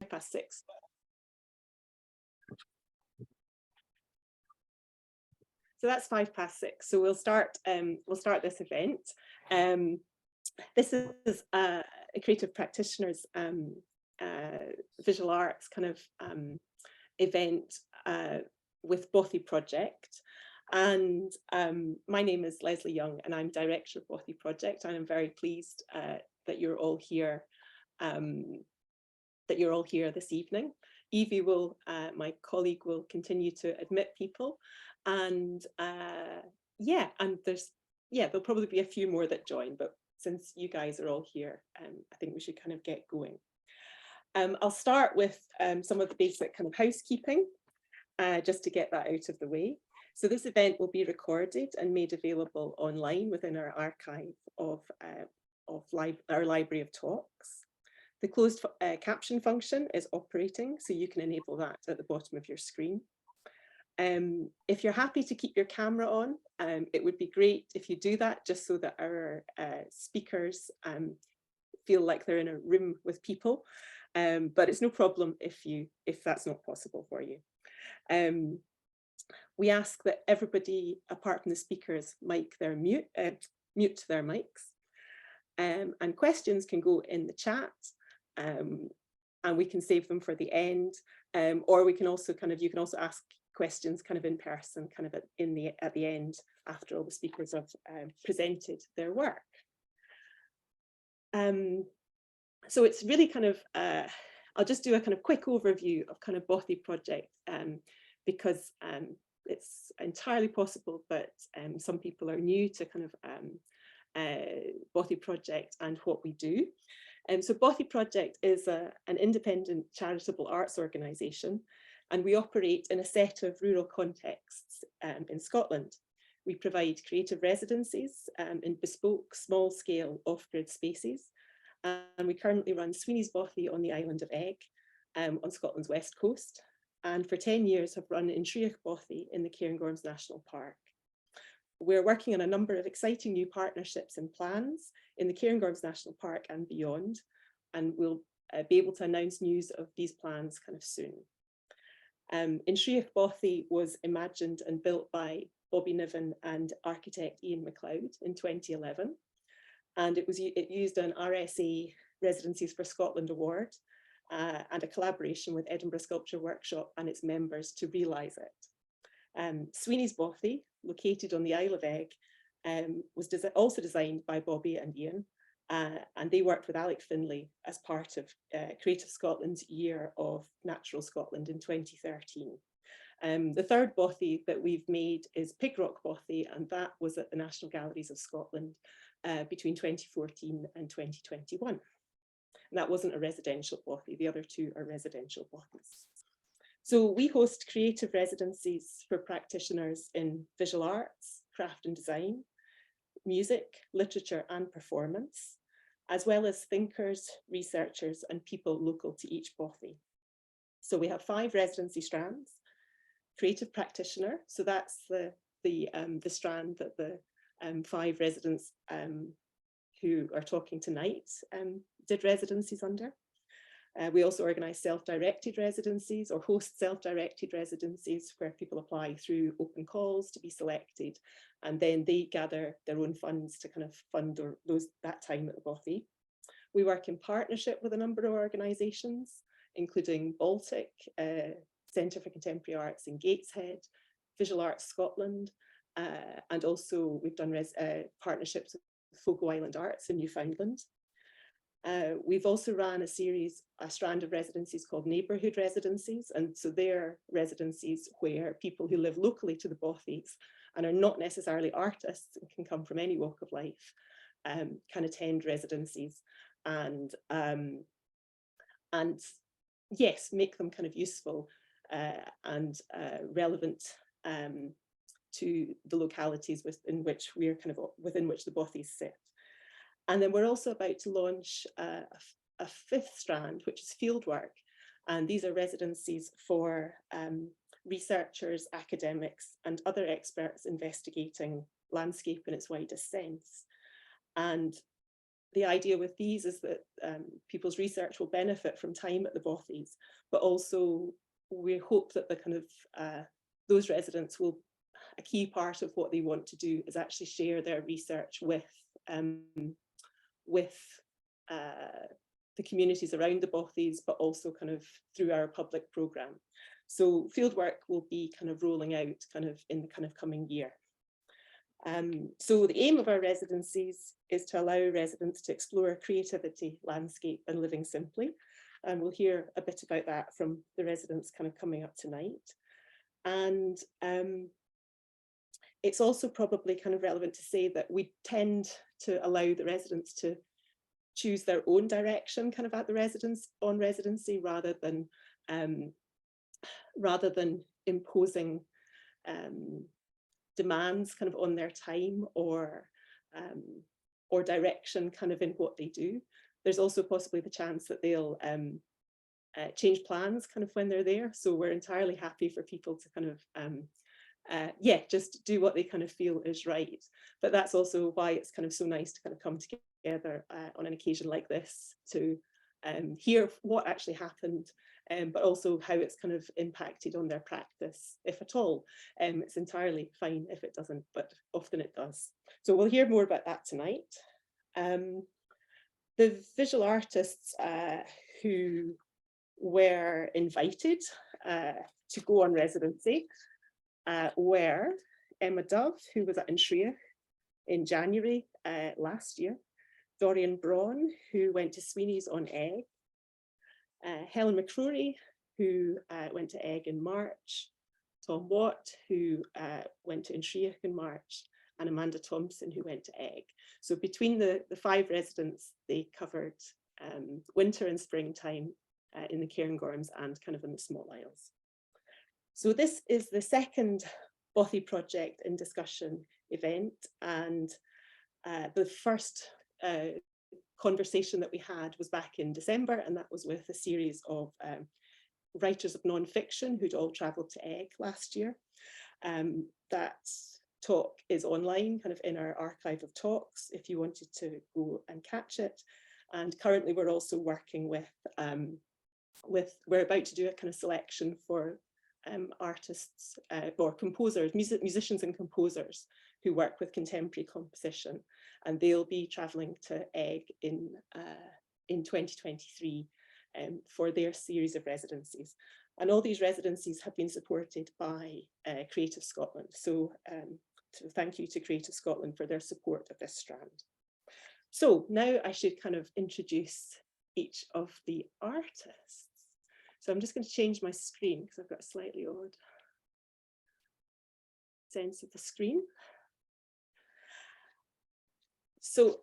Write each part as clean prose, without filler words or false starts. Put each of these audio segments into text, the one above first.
past 6. So that's 5 past 6. So we'll start this event. This is a creative practitioners visual arts kind of event with Bothy Project. And my name is Leslie Young, and I'm director of Bothy Project. And I'm very pleased that you're all here. This evening. Evie will, my colleague, will continue to admit people, and there'll probably be a few more that join. But since you guys are all here, I think we should kind of get going. I'll start with some of the basic kind of housekeeping, just to get that out of the way. So this event will be recorded and made available online within our archive of our library of talks. The closed caption function is operating, so you can enable that at the bottom of your screen. If you're happy to keep your camera on, it would be great if you do that, just so that our speakers feel like they're in a room with people. But it's no problem if that's not possible for you. We ask that everybody, apart from the speakers, mute their mics. And questions can go in the chat, and we can save them for the end, or we can also you can also ask questions kind of in person, kind of at the end, after all the speakers have presented their work. So it's really kind of, I'll just do a kind of quick overview of kind of Bothy Project, because it's entirely possible that some people are new to kind of Bothy Project and what we do. So Bothy Project is an independent charitable arts organisation, and we operate in a set of rural contexts in Scotland. We provide creative residencies in bespoke, small-scale, off-grid spaces, and we currently run Sweeney's Bothy on the island of Egg on Scotland's west coast, and for 10 years have run Intriach Bothy in the Cairngorms National Park. We're working on a number of exciting new partnerships and plans in the Cairngorms National Park and beyond, and we'll be able to announce news of these plans kind of soon. Intriach Bothy was imagined and built by Bobby Niven and architect Ian MacLeod in 2011, and it used an RSA Residencies for Scotland award and a collaboration with Edinburgh Sculpture Workshop and its members to realise it. Sweeney's Bothy, located on the Isle of Egg, was also designed by Bobby and Ian, and they worked with Alec Finlay as part of Creative Scotland's Year of Natural Scotland in 2013. The third Bothy that we've made is Pigrock Bothy, and that was at the National Galleries of Scotland between 2014 and 2021. And that wasn't a residential Bothy, the other two are residential Bothys. So we host creative residencies for practitioners in visual arts, craft and design, music, literature and performance, as well as thinkers, researchers and people local to each Bothy. So we have 5 residency strands. Creative practitioner, so that's the strand that the 5 residents who are talking tonight did residencies under. We also organise self-directed residencies or host self-directed residencies where people apply through open calls to be selected, and then they gather their own funds to kind of fund that time at the Bothy. We work in partnership with a number of organisations, including Baltic, Centre for Contemporary Arts in Gateshead, Visual Arts Scotland, and also we've done partnerships with Fogo Island Arts in Newfoundland. We've also ran a strand of residencies called neighbourhood residencies, and so they're residencies where people who live locally to the Bothys and are not necessarily artists and can come from any walk of life can attend residencies and yes, make them kind of useful and relevant to the localities within which the Bothys sit. And then we're also about to launch a 5th strand, which is fieldwork. And these are residencies for researchers, academics, and other experts investigating landscape in its widest sense. And the idea with these is that people's research will benefit from time at the Bothys, but also we hope that the kind of those residents will, a key part of what they want to do is actually share their research with the communities around the Bothys, but also kind of through our public programme. So fieldwork will be kind of rolling out kind of in the kind of coming year. So the aim of our residencies is to allow residents to explore creativity, landscape and living simply. And we'll hear a bit about that from the residents kind of coming up tonight. And it's also probably kind of relevant to say that we tend to allow the residents to choose their own direction kind of at the residency rather than imposing demands kind of on their time or direction kind of in what they do. There's also possibly the chance that they'll change plans kind of when they're there. So we're entirely happy for people to kind of yeah, just do what they kind of feel is right. But that's also why it's kind of so nice to kind of come together on an occasion like this to hear what actually happened, but also how it's kind of impacted on their practice, if at all. It's entirely fine if it doesn't, but often it does. So we'll hear more about that tonight. The visual artists who were invited to go on residency were Emma Dove, who was at Inshria in January last year, Dorian Braun, who went to Sweeney's on Egg, Helen McCrorie, who went to Egg in March, Tom Watt, who went to Inshria in March, and Amanda Thomson, who went to Egg. So between the 5 residents, they covered winter and springtime in the Cairngorms and kind of in the Small Isles. So this is the second Bothy Project in Discussion event, and the first conversation that we had was back in December, and that was with a series of writers of non-fiction who'd all travelled to Egg last year. That talk is online, kind of in our archive of talks, if you wanted to go and catch it. And currently we're also working with we're about to do a kind of selection for artists or composers, musicians and composers who work with contemporary composition, and they'll be travelling to Egg in 2023 for their series of residencies. And all these residencies have been supported by Creative Scotland. So thank you to Creative Scotland for their support of this strand. So now I should kind of introduce each of the artists. So I'm just going to change my screen because I've got a slightly odd sense of the screen. So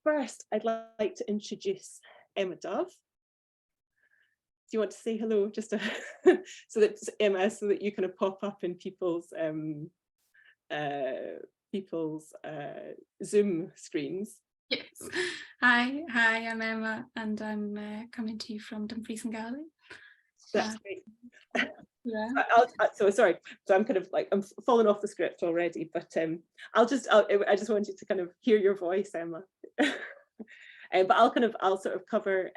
first, I'd like to introduce Emma Dove. Do you want to say hello, just to so that Emma, so that you kind of pop up in people's Zoom screens? Yes. Hi, I'm Emma, and I'm coming to you from Dumfries and Galloway. That's great. Yeah. So sorry. So I'm kind of like I'm falling off the script already, but I just wanted to kind of hear your voice, Emma. But I'll sort of cover.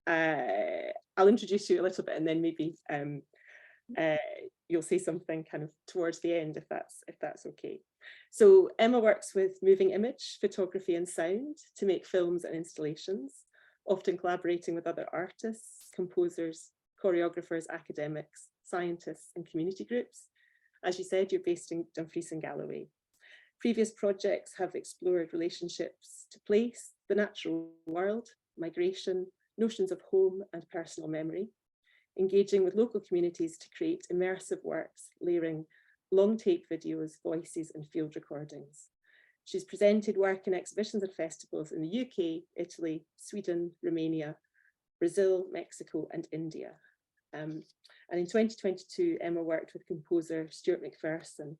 I'll introduce you a little bit, and then maybe you'll say something kind of towards the end, if that's okay. So Emma works with moving image, photography and sound to make films and installations, often collaborating with other artists, composers, choreographers, academics, scientists and community groups. As you said, you're based in Dumfries and Galloway. Previous projects have explored relationships to place, the natural world, migration, notions of home and personal memory, engaging with local communities to create immersive works, layering long tape videos, voices and field recordings. She's presented work in exhibitions and festivals in the UK, Italy, Sweden, Romania, Brazil, Mexico and India. And in 2022, Emma worked with composer Stuart McPherson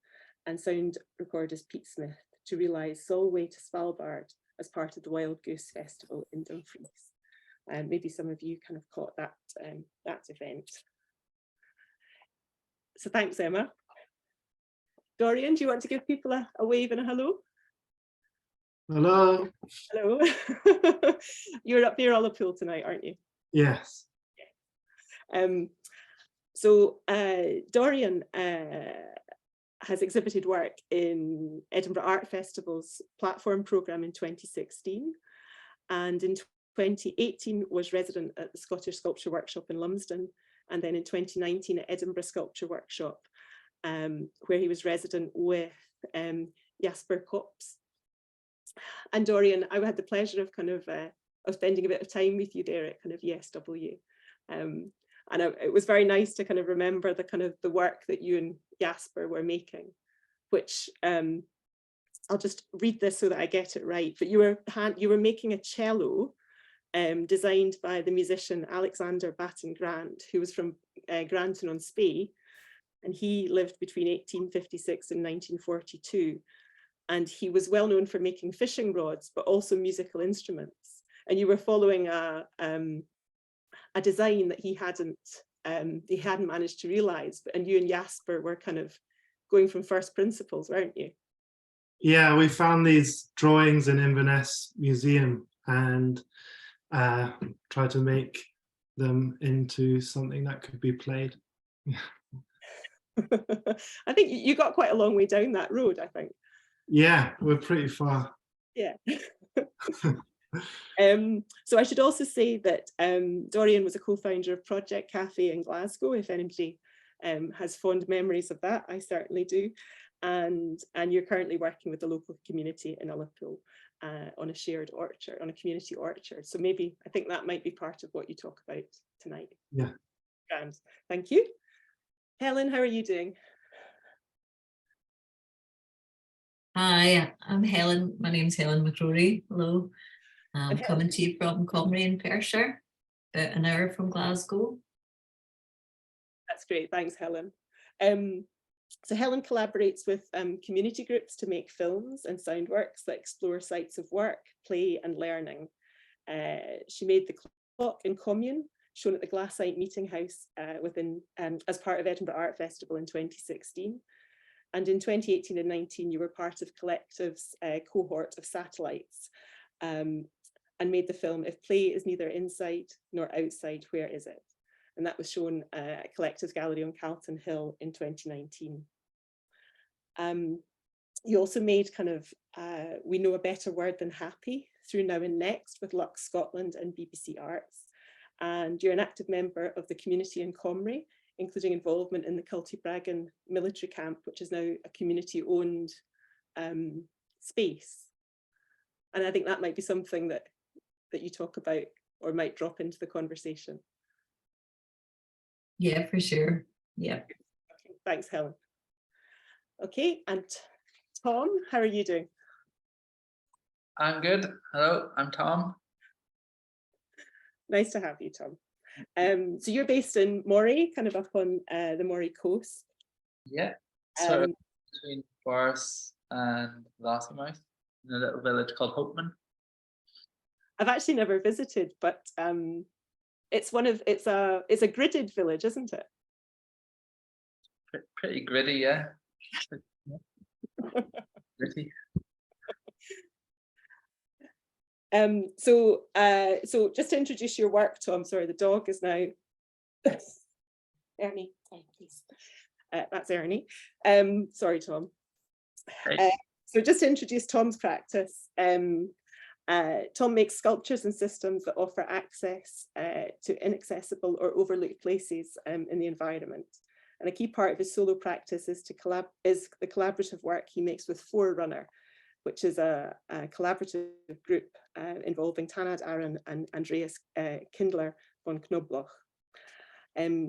and sound recordist Pete Smith to realise Solway to Svalbard as part of the Wild Goose Festival in Dumfries. And maybe some of you kind of caught that event. So thanks, Emma. Dorian, do you want to give people a wave and a hello? Hello. Hello. You're up near Ullapool tonight, aren't you? Yes. Um, so Dorian has exhibited work in Edinburgh Art Festival's platform programme in 2016, and in 2018 was resident at the Scottish Sculpture Workshop in Lumsden, and then in 2019 at Edinburgh Sculpture Workshop, where he was resident with Jasper Kops. And Dorian, I had the pleasure of of spending a bit of time with you there at kind of ESW. It was very nice to kind of remember the work that you and Jasper were making, which I'll just read this so that I get it right. But you were making a cello designed by the musician Alexander Batten Grant, who was from Granton-on-Spey, and he lived between 1856 and 1942. And he was well known for making fishing rods, but also musical instruments. And you were following a design that he hadn't managed to realize. And you and Jasper were kind of going from first principles, weren't you? Yeah, we found these drawings in Inverness Museum and tried to make them into something that could be played. I think you got quite a long way down that road, I think. Yeah, we're pretty far. Yeah. So I should also say that Dorian was a co-founder of Project Cafe in Glasgow, if anybody has fond memories of that. I certainly do. And you're currently working with the local community in Ullapool on a shared orchard, on a community orchard. So maybe I think that might be part of what you talk about tonight. Yeah. Grand. Thank you. Helen, how are you doing? Hi, I'm Helen. My name's Helen McCrorie. Hello. I'm coming to you from Comrie in Perthshire, about an hour from Glasgow. That's great. Thanks, Helen. So Helen collaborates with community groups to make films and sound works that explore sites of work, play and learning. She made The Clock in Commune, shown at the Glassite Meeting House as part of Edinburgh Art Festival in 2016. And in 2018 and 19, you were part of Collective's cohort of satellites and made the film If Play is Neither Inside Nor Outside, Where Is It? And that was shown at Collective's Gallery on Calton Hill in 2019. You also made We Know a Better Word Than Happy through Now and Next with Lux Scotland and BBC Arts. And you're an active member of the community in Comrie, including involvement in the Cultibragan military camp, which is now a community-owned space. And I think that might be something that you talk about or might drop into the conversation. Yeah, for sure. Yeah. Okay, thanks, Helen. Okay, and Tom, how are you doing? I'm good. Hello, I'm Tom. Nice to have you, Tom. So you're based in Moray, kind of up on the Moray coast. Yeah, sort of between Forres and Lossiemouth, in a little village called Hopeman. I've actually never visited, but it's a gridded village, isn't it? Pretty gritty, yeah. Gritty. So just to introduce your work, Tom. Sorry, the dog is now Ernie. Please, that's Ernie. Sorry, Tom. Hey. So just to introduce Tom's practice. Tom makes sculptures and systems that offer access to inaccessible or overlooked places in the environment. And a key part of his solo practice is the collaborative work he makes with Forerunner, which is a collaborative group involving Tanad Aron and Andreas Kindler von Knobloch.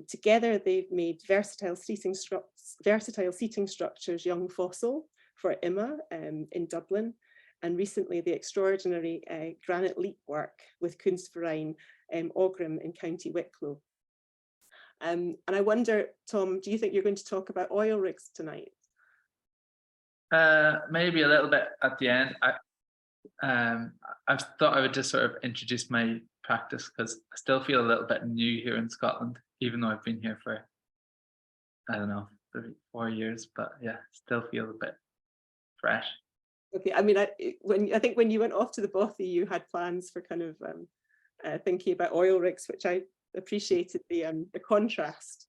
Together, they've made versatile seating structures, Young Fossil, for IMA in Dublin, and recently the extraordinary granite leap work with Kunstverein Aughrim in County Wicklow. And I wonder, Tom, do you think you're going to talk about oil rigs tonight? Maybe a little bit at the end. I thought I would just sort of introduce my practice because I still feel a little bit new here in Scotland, even though I've been here for, I don't know, 4 years, but yeah, still feel a bit fresh. Okay, I mean, I think when you went off to the Bothy, you had plans for kind of thinking about oil rigs, which I appreciated the contrast.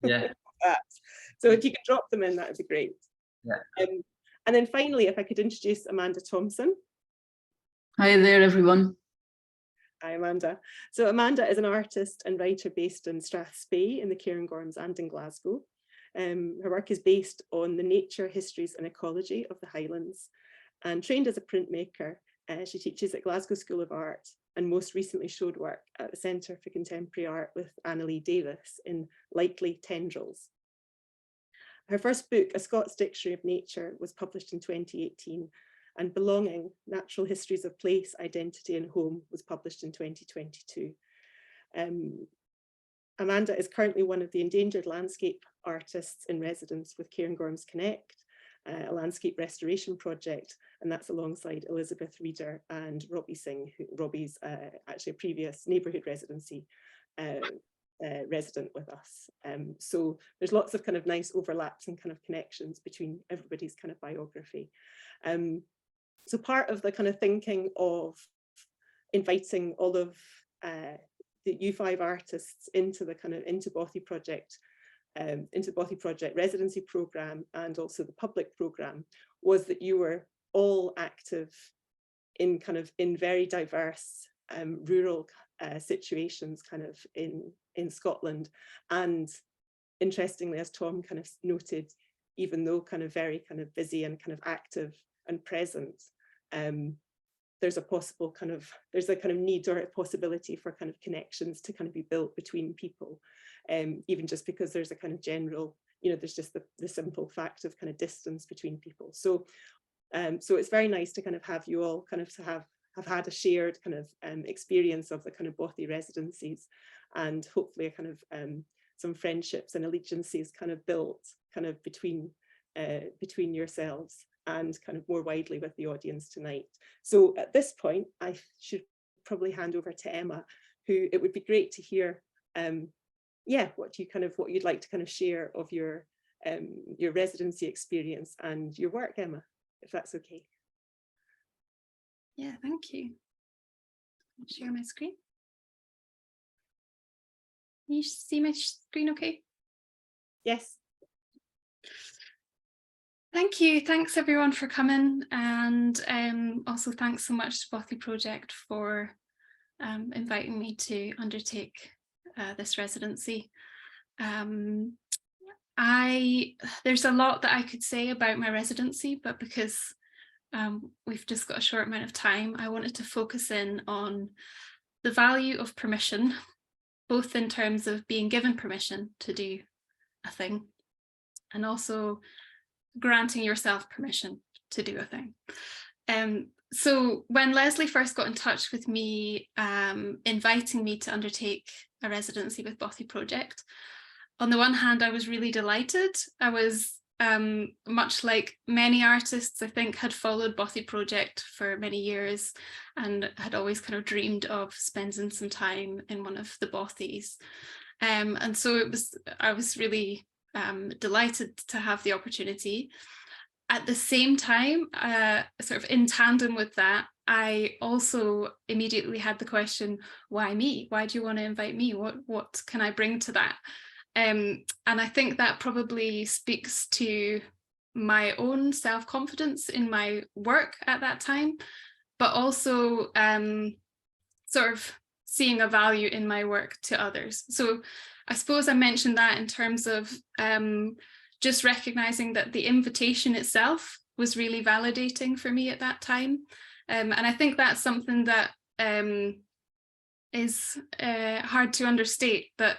Yeah. So if you could drop them in, that would be great. Yeah. And then finally, if I could introduce Amanda Thomson. Hi there, everyone. Hi, Amanda. So Amanda is an artist and writer based in Strathspey in the Cairngorms and in Glasgow. Her work is based on the nature, histories and ecology of the Highlands. And trained as a printmaker, she teaches at Glasgow School of Art and most recently showed work at the Centre for Contemporary Art with Annalee Davis in Likely Tendrils. Her first book, A Scots Dictionary of Nature, was published in 2018, and Belonging, Natural Histories of Place, Identity and Home was published in 2022. Amanda is currently one of the endangered landscape artists in residence with Cairngorms Connect, a landscape restoration project, and that's alongside Elizabeth Reader and Robbie Singh, Robbie's actually a previous neighbourhood residency resident with us. So there's lots of kind of nice overlaps and kind of connections between everybody's kind of biography. So part of the kind of thinking of inviting all of the U5 artists into the kind of Bothy Project residency program and also the public program was that you were all active in kind of in very diverse rural situations kind of in Scotland. And interestingly, as Tom kind of noted, even though kind of very kind of busy and kind of active and present, there's a possible kind of, there's a kind of need or a possibility for kind of connections to kind of be built between people, even just because there's a kind of general, you know, there's just the simple fact of kind of distance between people. So so it's very nice to kind of have you all kind of to have had a shared kind of experience of the kind of Bothy residencies, and hopefully a kind of some friendships and allegiances kind of built kind of between yourselves and kind of more widely with the audience tonight. So at this point, I should probably hand over to Emma, who it would be great to hear, yeah, what you'd like to kind of share of your residency experience and your work, Emma, if that's okay. Yeah, thank you. I'll share my screen. Can you see my screen okay? Yes. Thank you. Thanks everyone for coming, and also thanks so much to Bothy Project for inviting me to undertake this residency. There's a lot that I could say about my residency, but because we've just got a short amount of time, I wanted to focus in on the value of permission, both in terms of being given permission to do a thing and also granting yourself permission to do a thing. So when Leslie first got in touch with me, inviting me to undertake a residency with Bothy Project, on the one hand, I was really delighted. I was much like many artists, I think, had followed Bothy Project for many years and had always kind of dreamed of spending some time in one of the Bothys. And so I was really delighted to have the opportunity. At the same time, sort of in tandem with that, I also immediately had the question, why me? Why do you want to invite me? What can I bring to that? And I think that probably speaks to my own self-confidence in my work at that time, but also sort of seeing a value in my work to others. So I suppose I mentioned that in terms of just recognizing that the invitation itself was really validating for me at that time. And I think that's something that is hard to understate, but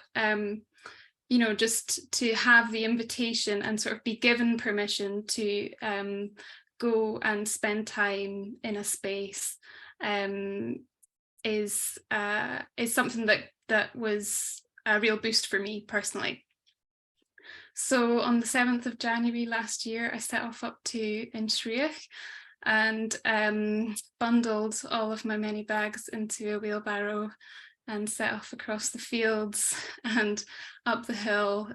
you know, just to have the invitation and sort of be given permission to go and spend time in a space is something that was a real boost for me personally. So on the 7th of January last year, I set off up to Inchriach and bundled all of my many bags into a wheelbarrow and set off across the fields and up the hill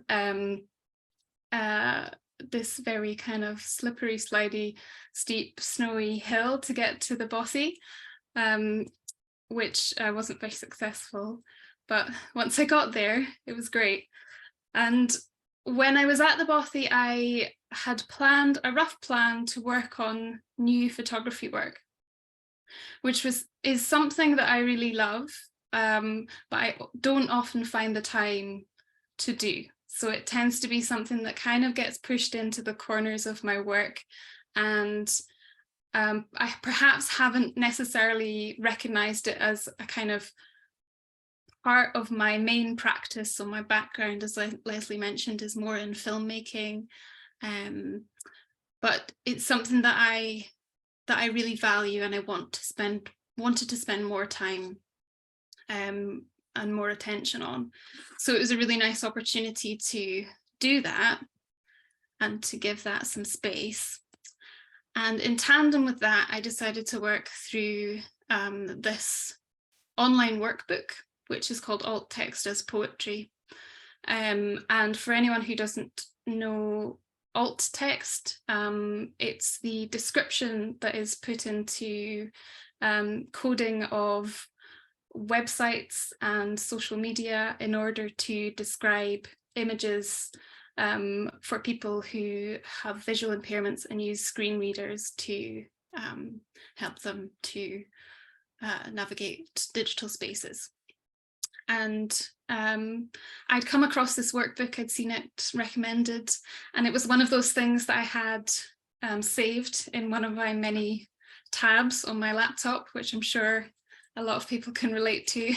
this very kind of slippery, slidey, steep, snowy hill to get to the Bothy, which wasn't very successful. But once I got there, it was great. And when I was at the Bothy, I had planned a rough plan to work on new photography work, which is something that I really love, but I don't often find the time to do. So it tends to be something that kind of gets pushed into the corners of my work, and I perhaps haven't necessarily recognized it as a kind of part of my main practice. So my background, as Leslie mentioned, is more in filmmaking, but it's something that I really value, and I wanted to spend more time and more attention on. So it was a really nice opportunity to do that and to give that some space. And in tandem with that, I decided to work through this online workbook, which is called Alt Text as Poetry. And for anyone who doesn't know alt text, it's the description that is put into coding of websites and social media in order to describe images for people who have visual impairments and use screen readers to help them to navigate digital spaces. And I'd come across this workbook, I'd seen it recommended, and it was one of those things that I had saved in one of my many tabs on my laptop, which I'm sure a lot of people can relate to,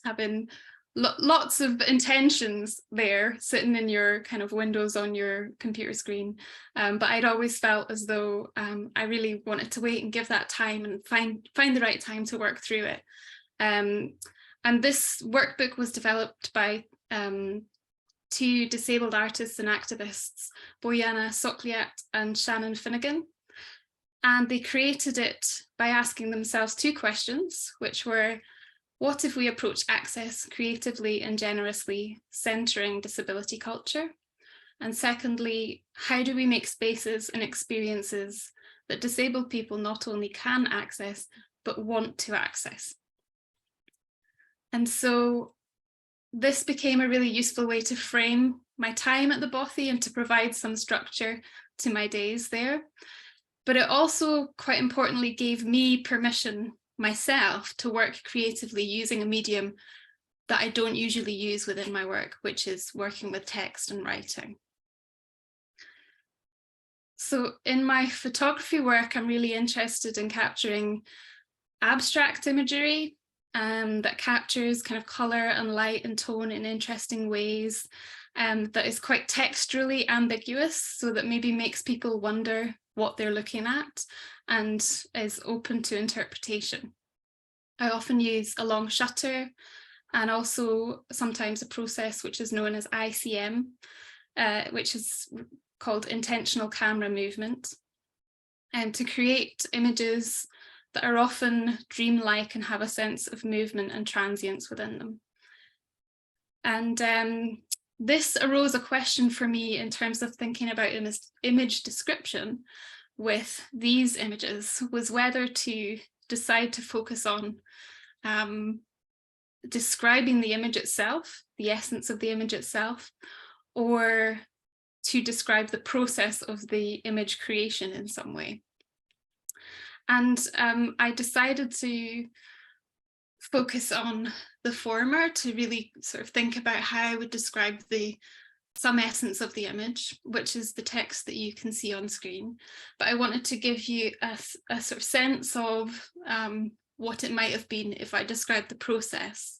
having lots of intentions there sitting in your kind of windows on your computer screen. But I'd always felt as though I really wanted to wait and give that time and find the right time to work through it. And this workbook was developed by two disabled artists and activists, Bojana Sokliat and Shannon Finnegan. And they created it by asking themselves two questions, which were, what if we approach access creatively and generously, centering disability culture? And secondly, how do we make spaces and experiences that disabled people not only can access, but want to access? And so this became a really useful way to frame my time at the Bothy and to provide some structure to my days there. But it also, quite importantly, gave me permission myself to work creatively using a medium that I don't usually use within my work, which is working with text and writing. So in my photography work, I'm really interested in capturing abstract imagery that captures kind of colour and light and tone in interesting ways, that is quite texturally ambiguous, so that maybe makes people wonder what they're looking at and is open to interpretation. I often use a long shutter and also sometimes a process which is known as ICM, which is called intentional camera movement, and to create images that are often dreamlike and have a sense of movement and transience within them. And this arose a question for me in terms of thinking about image description with these images, was whether to decide to focus on describing the image itself, the essence of the image itself, or to describe the process of the image creation in some way. And I decided to focus on the former, to really sort of think about how I would describe some essence of the image, which is the text that you can see on screen. But I wanted to give you a sort of sense of what it might have been if I described the process.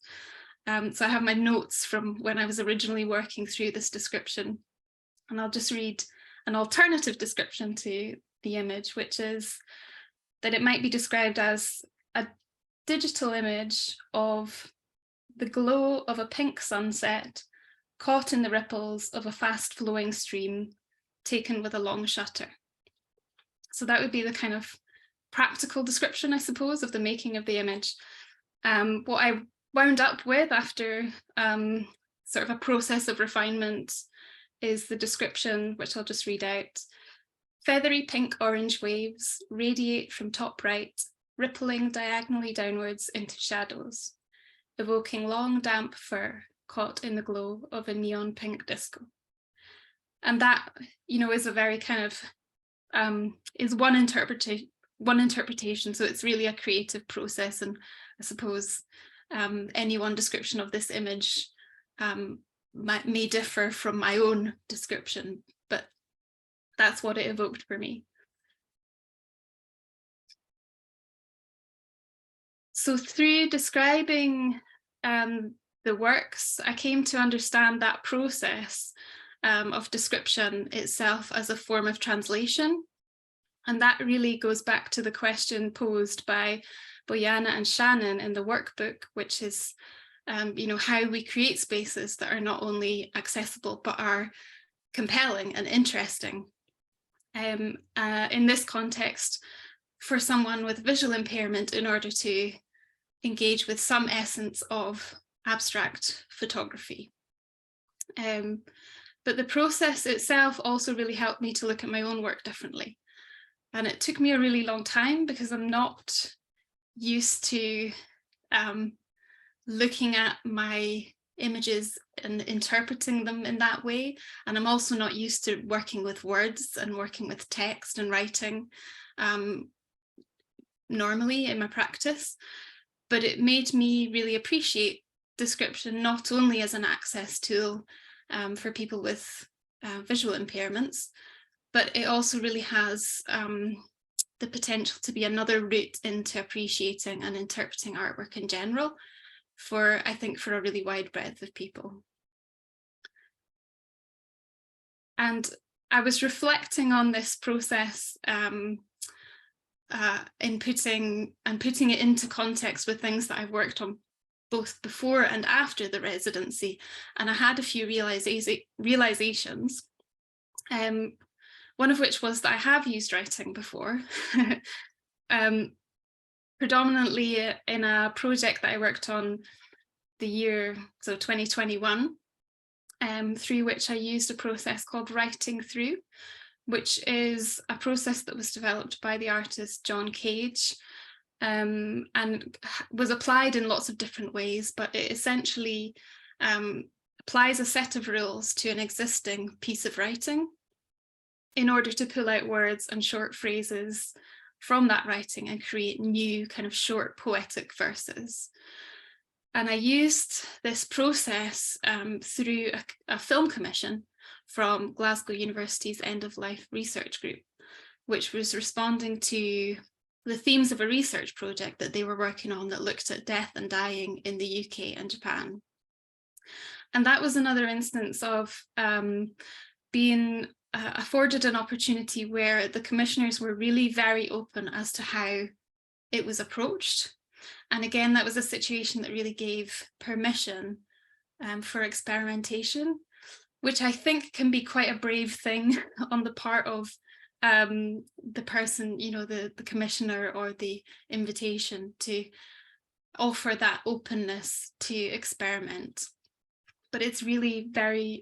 So I have my notes from when I was originally working through this description, and I'll just read an alternative description to the image, which is that it might be described as a digital image of the glow of a pink sunset caught in the ripples of a fast flowing stream taken with a long shutter. So that would be the kind of practical description, I suppose, of the making of the image. What I wound up with after sort of a process of refinement is the description, which I'll just read out. Feathery pink-orange waves radiate from top right, rippling diagonally downwards into shadows, evoking long damp fur caught in the glow of a neon pink disco. And that, is a very kind of, is one interpretation. So it's really a creative process. And I suppose any one description of this image may differ from my own description, but that's what it evoked for me. So through describing the works, I came to understand that process of description itself as a form of translation. And that really goes back to the question posed by Bojana and Shannon in the workbook, which is, how we create spaces that are not only accessible, but are compelling and interesting. In this context, for someone with visual impairment, in order to engage with some essence of abstract photography. But the process itself also really helped me to look at my own work differently. And it took me a really long time because I'm not used to looking at my images and interpreting them in that way. And I'm also not used to working with words and working with text and writing normally in my practice. But it made me really appreciate description not only as an access tool for people with visual impairments, but it also really has the potential to be another route into appreciating and interpreting artwork in general, I think for a really wide breadth of people. And I was reflecting on this process in putting it into context with things that I've worked on both before and after the residency, and I had a few realizations. One of which was that I have used writing before, predominantly in a project that I worked on the year, so 2021, through which I used a process called writing through, which is a process that was developed by the artist John Cage, and was applied in lots of different ways, but it essentially applies a set of rules to an existing piece of writing in order to pull out words and short phrases from that writing and create new kind of short poetic verses. And I used this process through a film commission from Glasgow University's End of Life Research Group, which was responding to the themes of a research project that they were working on that looked at death and dying in the UK and Japan. And that was another instance of being afforded an opportunity where the commissioners were really very open as to how it was approached. And again, that was a situation that really gave permission for experimentation, which I think can be quite a brave thing on the part of the person, the commissioner or the invitation to offer that openness to experiment. But it's really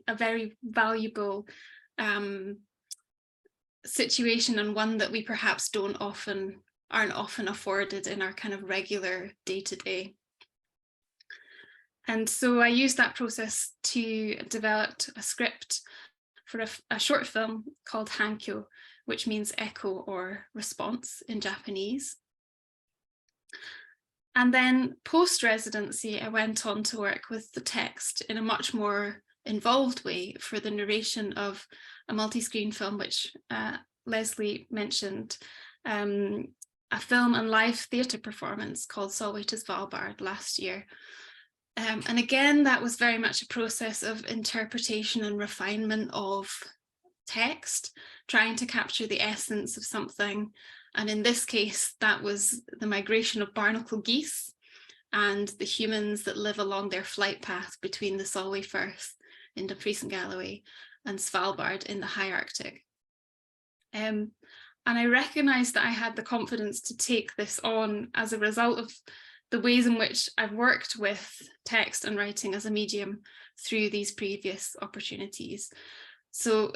a very valuable situation, and one that we perhaps aren't often afforded in our kind of regular day-to-day. And so I used that process to develop a script for a short film called Hankyo, which means echo or response in Japanese. And then post-residency, I went on to work with the text in a much more involved way for the narration of a multi-screen film, which Leslie mentioned, a film and live theatre performance called Solway to Svalbard last year. And again, that was very much a process of interpretation and refinement of text, trying to capture the essence of something. And in this case, that was the migration of barnacle geese and the humans that live along their flight path between the Solway Firth in Dumfries and Galloway and Svalbard in the high Arctic. And I recognised that I had the confidence to take this on as a result of the ways in which I've worked with text and writing as a medium through these previous opportunities. So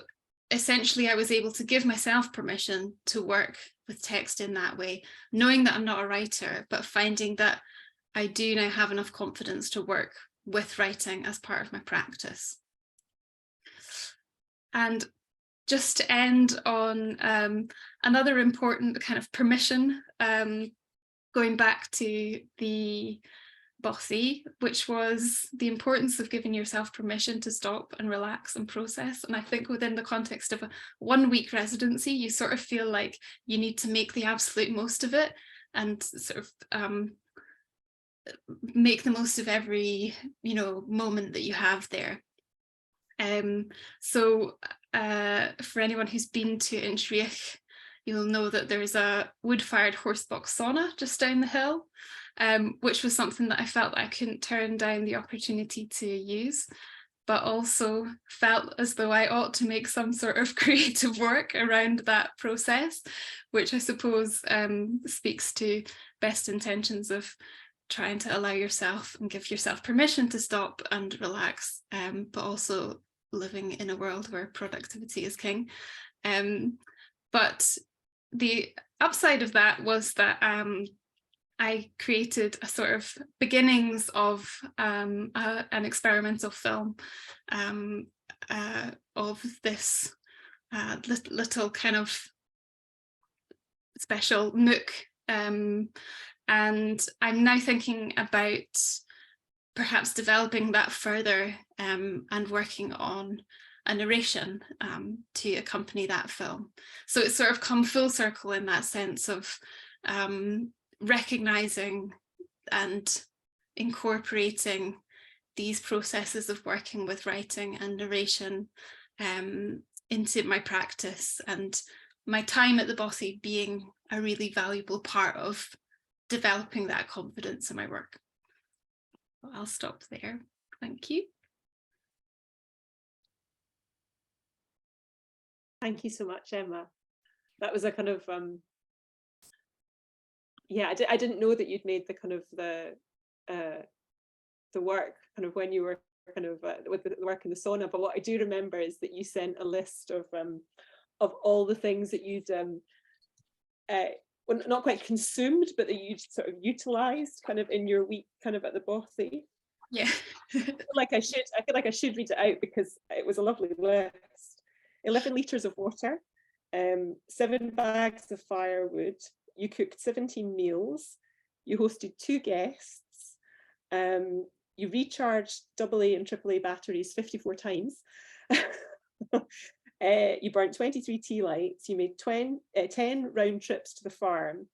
essentially I was able to give myself permission to work with text in that way, knowing that I'm not a writer, but finding that I do now have enough confidence to work with writing as part of my practice. And just to end on another important kind of permission, going back to the Bothy, which was the importance of giving yourself permission to stop and relax and process. And I think within the context of a 1-week residency, you sort of feel like you need to make the absolute most of it and sort of make the most of every, moment that you have there. So for anyone who's been to Inchriach, you'll know that there's a wood-fired horsebox sauna just down the hill, which was something that I felt that I couldn't turn down the opportunity to use, but also felt as though I ought to make some sort of creative work around that process, which I suppose speaks to best intentions of trying to allow yourself and give yourself permission to stop and relax, but also living in a world where productivity is king. But the upside of that was that I created a sort of beginnings of an experimental film of this little kind of special nook. And I'm now thinking about perhaps developing that further and working on a narration to accompany that film. So it's sort of come full circle in that sense of recognizing and incorporating these processes of working with writing and narration into my practice, and my time at the Bothy being a really valuable part of developing that confidence in my work. I'll stop there. Thank you. Thank you so much, Emma. That was a kind of I didn't know that you'd made the kind of the work kind of when you were kind of with the work in the sauna. But what I do remember is that you sent a list of all the things that you'd well, not quite consumed, but that you'd sort of utilized kind of in your week kind of at the Bothy. Yeah. I feel like I should read it out because it was a lovely list. 11 litres of water, 7 bags of firewood, you cooked 17 meals, you hosted 2 guests, you recharged AA and AAA batteries 54 times, you burnt 23 tea lights, you made 10 round trips to the farm,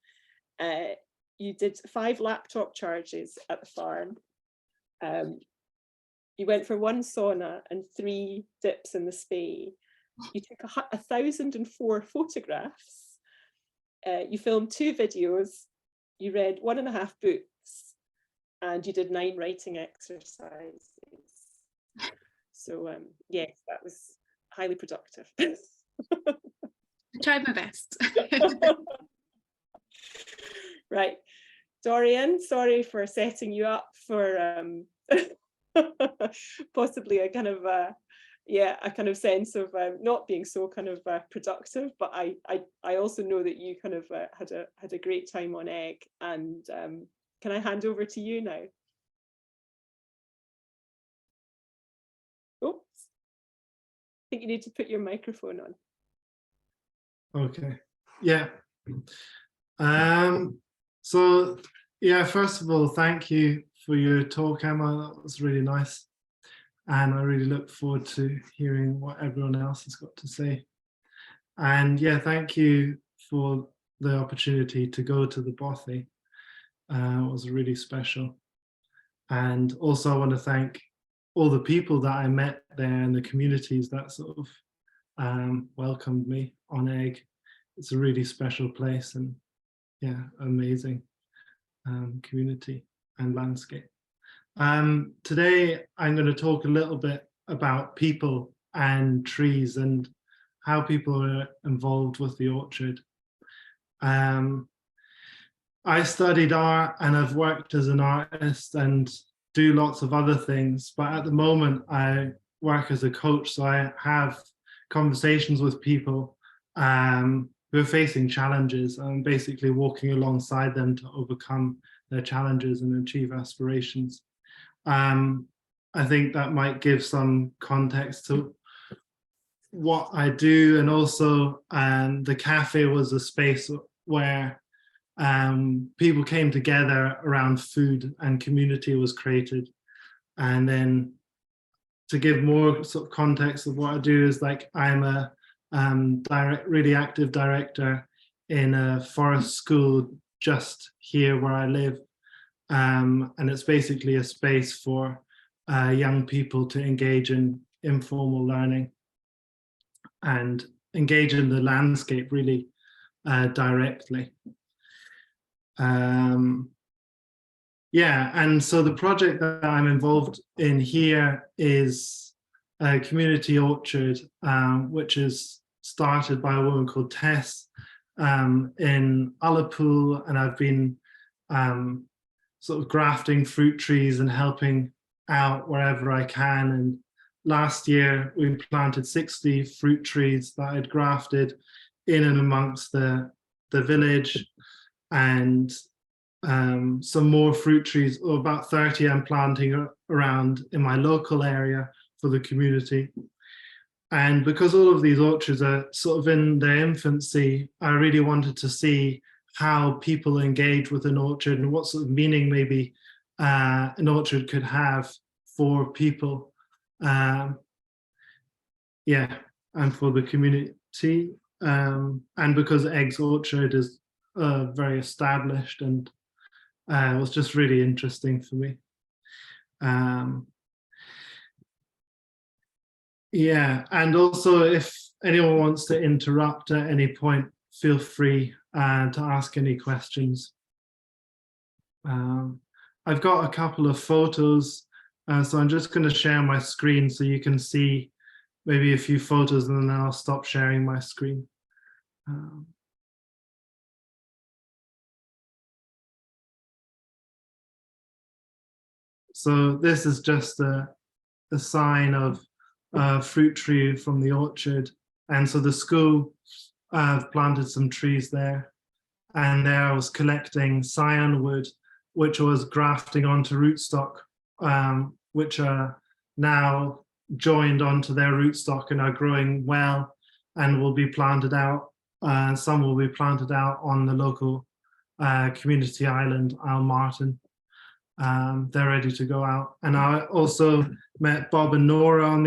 you did 5 laptop charges at the farm, you went for 1 sauna and 3 dips in the Spey. You took 1,004 photographs, you filmed 2 videos, you read 1.5 books, and you did 9 writing exercises. So yes, that was highly productive. I tried my best. Right, Dorian, sorry for setting you up for possibly a kind of a kind of sense of not being so kind of productive, but I also know that you kind of had a great time on Egg, and can I hand over to you now? Oops, I think you need to put your microphone on. Okay, yeah. So yeah, first of all, thank you for your talk, Emma. That was really nice. And I really look forward to hearing what everyone else has got to say. And yeah, thank you for the opportunity to go to the Bothy. It was really special. And also I want to thank all the people that I met there and the communities that sort of welcomed me on Egg. It's a really special place and yeah, amazing community and landscape. Today, I'm going to talk a little bit about people and trees and how people are involved with the orchard. I studied art and I've worked as an artist and do lots of other things, but at the moment I work as a coach, so I have conversations with people who are facing challenges, and basically walking alongside them to overcome their challenges and achieve aspirations. I think that might give some context to what I do, and also the cafe was a space where people came together around food and community was created. And then to give more sort of context of what I do is, like, I'm a really active director in a forest school just here where I live. And it's basically a space for young people to engage in informal learning and engage in the landscape really directly. Yeah, and so the project that I'm involved in here is a community orchard, which is started by a woman called Tess in Ullapool, and I've been sort of grafting fruit trees and helping out wherever I can. And last year we planted 60 fruit trees that I'd grafted in and amongst the village, and some more fruit trees, or about 30 I'm planting around in my local area for the community. And because all of these orchards are sort of in their infancy, I really wanted to see how people engage with an orchard and what sort of meaning maybe an orchard could have for people. Yeah, and for the community. And because Eggs Orchard is very established, and it was just really interesting for me. Yeah, and also if anyone wants to interrupt at any point, feel free to ask any questions. I've got a couple of photos, so I'm just going to share my screen so you can see maybe a few photos, and then I'll stop sharing my screen. So this is just a sign of a fruit tree from the orchard. And so the school planted some trees there. And there I was collecting cyan wood, which was grafting onto rootstock, which are now joined onto their rootstock and are growing well and will be planted out. Some will be planted out on the local community island, Isle Martin. They're ready to go out. And I also met Bob and Nora on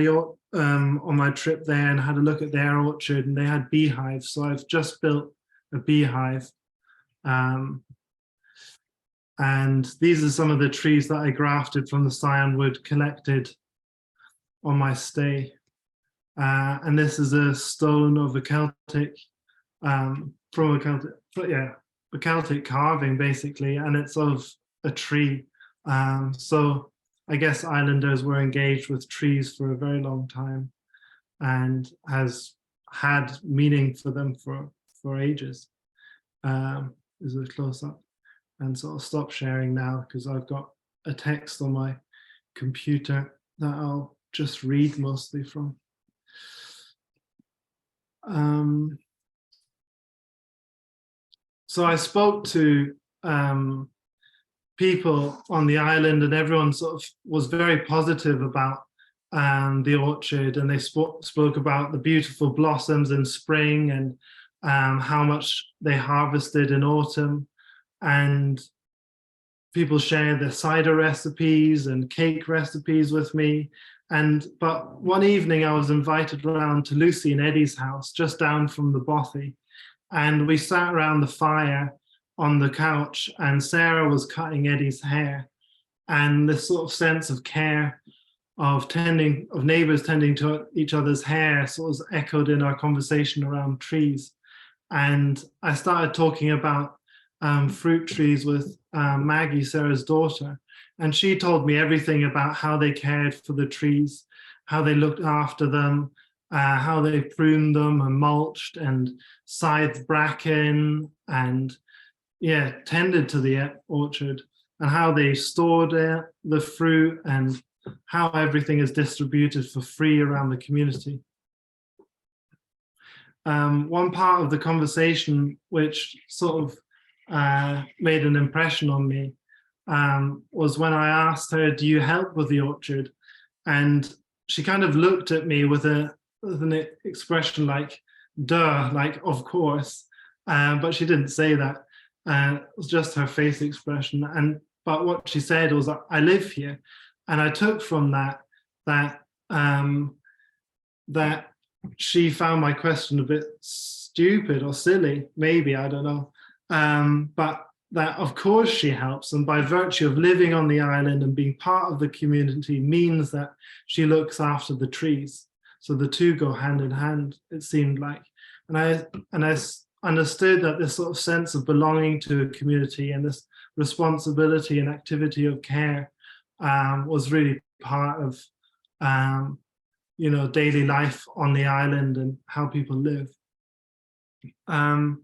my trip there and had a look at their orchard, and they had beehives. So I've just built a beehive. And these are some of the trees that I grafted from the cyan wood collected on my stay. And this is a stone of a Celtic, from a Celtic, but yeah, a Celtic carving basically, and it's of a tree. So I guess islanders were engaged with trees for a very long time, and has had meaning for them for ages. Is a close up, and so I'll stop sharing now because I've got a text on my computer that I'll just read mostly from. So I spoke to people on the island, and everyone sort of was very positive about the orchard, and they spoke about the beautiful blossoms in spring, and how much they harvested in autumn. And people shared their cider recipes and cake recipes with me. But one evening I was invited around to Lucy and Eddie's house just down from the Bothy, and we sat around the fire on the couch, and Sarah was cutting Eddie's hair, and this sort of sense of care of neighbors tending to each other's hair sort of echoed in our conversation around trees. And I started talking about fruit trees with Maggie, Sarah's daughter, and she told me everything about how they cared for the trees, how they looked after them, how they pruned them and mulched and scythed bracken and tended to the orchard, and how they stored the fruit, and how everything is distributed for free around the community. one part of the conversation which sort of made an impression on me was when I asked her, do you help with the orchard? And she kind of looked at me with an expression like, duh, like, of course. But she didn't say that. It was just her face expression. But what she said was, I live here. And I took from that she found my question a bit stupid or silly, maybe, I don't know. But that of course she helps, and by virtue of living on the island and being part of the community means that she looks after the trees. So the two go hand in hand, it seemed like. And I understood that this sort of sense of belonging to a community and this responsibility and activity of care was really part of daily life on the island and how people live. And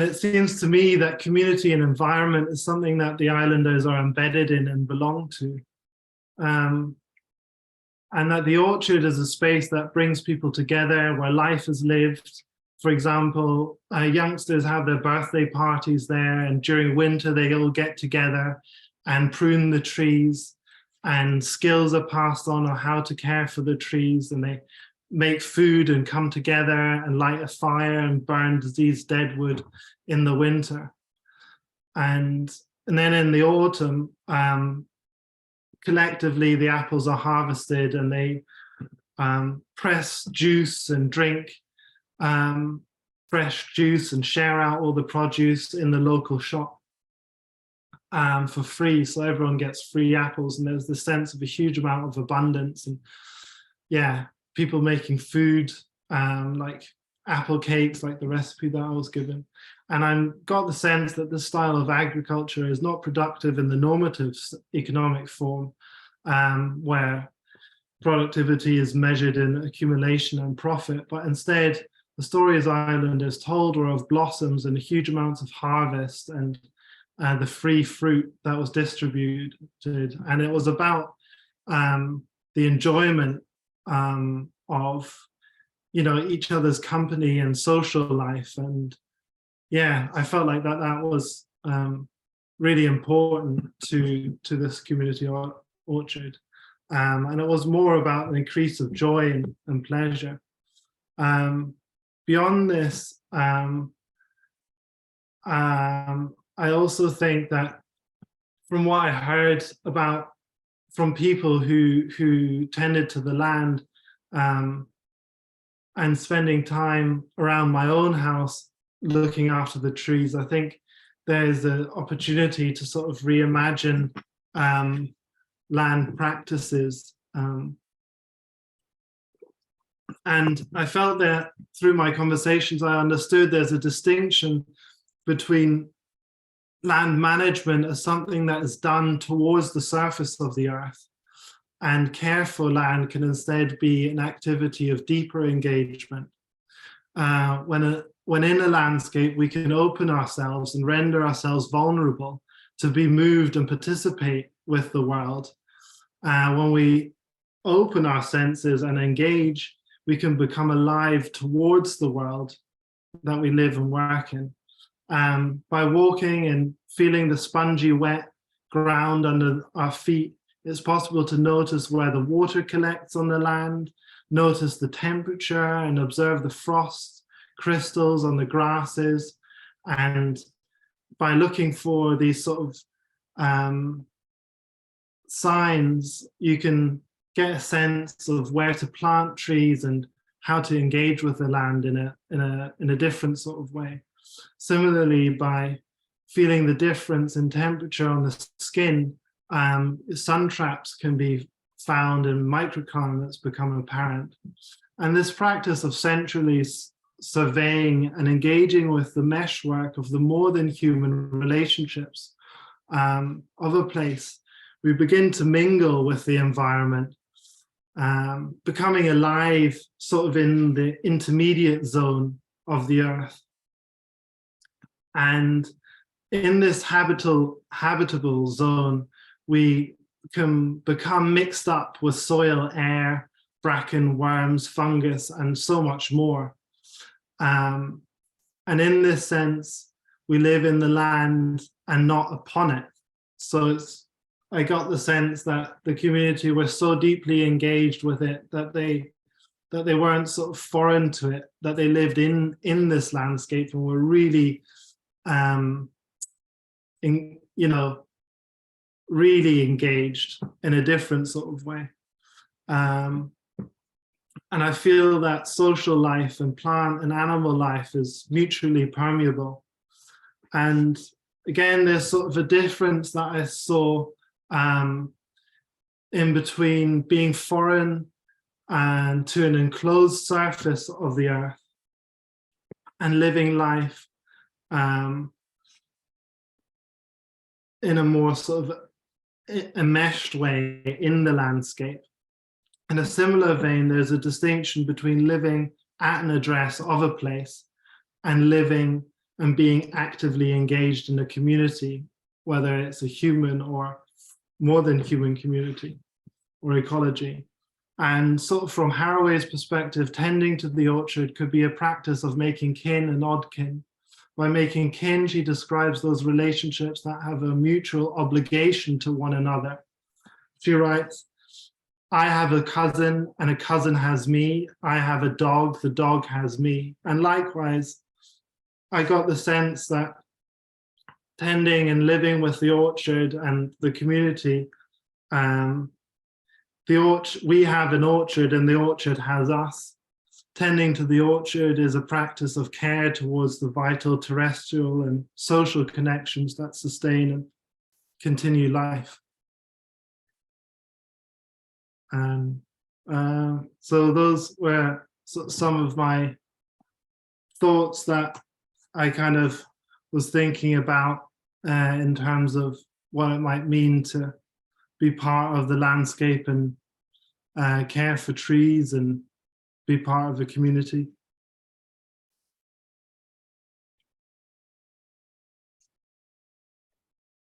it seems to me that community and environment is something that the islanders are embedded in and belong to. And that the orchard is a space that brings people together, where life is lived. For example, youngsters have their birthday parties there, and during winter they all get together and prune the trees, and skills are passed on how to care for the trees, and they make food and come together and light a fire and burn diseased deadwood in the winter. And then in the autumn, collectively the apples are harvested and they press juice and drink fresh juice and share out all the produce in the local shop for free. So everyone gets free apples, and there's this sense of a huge amount of abundance. And people making food, like apple cakes, like the recipe that I was given. And I got the sense that this style of agriculture is not productive in the normative economic form, where productivity is measured in accumulation and profit, but instead the stories Islanders told were of blossoms and huge amounts of harvest and the free fruit that was distributed. And it was about the enjoyment of each other's company and social life. And I felt like that was really important to this community orchard, and it was more about an increase of joy and pleasure. Beyond this, I also think that from what I heard from people who tended to the land, and spending time around my own house looking after the trees, I think there's an opportunity to sort of reimagine land practices. And I felt that through my conversations, I understood there's a distinction between land management as something that is done towards the surface of the earth, and care for land can instead be an activity of deeper engagement. When in a landscape, we can open ourselves and render ourselves vulnerable to be moved and participate with the world. When we open our senses and engage, we can become alive towards the world that we live and work in. By walking and feeling the spongy, wet ground under our feet, it's possible to notice where the water collects on the land, notice the temperature, and observe the frost crystals on the grasses. And by looking for these sort of signs, you can get a sense of where to plant trees and how to engage with the land in a different sort of way. Similarly, by feeling the difference in temperature on the skin, sun traps can be found in microclimates become apparent. And this practice of centrally surveying and engaging with the meshwork of the more than human relationships of a place, we begin to mingle with the environment, becoming alive sort of in the intermediate zone of the earth. And in this habitable zone, we can become mixed up with soil, air, bracken, worms, fungus, and so much more. And in this sense, we live in the land and not upon it. So I got the sense that the community were so deeply engaged with it that they weren't sort of foreign to it, that they lived in this landscape and were really, really engaged in a different sort of way. And I feel that social life and plant and animal life is mutually permeable. And again, there's sort of a difference that I saw in between being foreign and to an enclosed surface of the earth and living life in a more sort of enmeshed way in the landscape. In a similar vein, there's a distinction between living at an address of a place and living and being actively engaged in a community, whether it's a human or more than human community or ecology. And sort of from Haraway's perspective, tending to the orchard could be a practice of making kin and odd kin. By making kin, she describes those relationships that have a mutual obligation to one another. She writes, I have a cousin and a cousin has me. I have a dog, the dog has me. And likewise, I got the sense that tending and living with the orchard and the community, we have an orchard and the orchard has us. Tending to the orchard is a practice of care towards the vital terrestrial and social connections that sustain and continue life. And so those were some of my thoughts that I kind of was thinking about in terms of what it might mean to be part of the landscape and care for trees and be part of the community.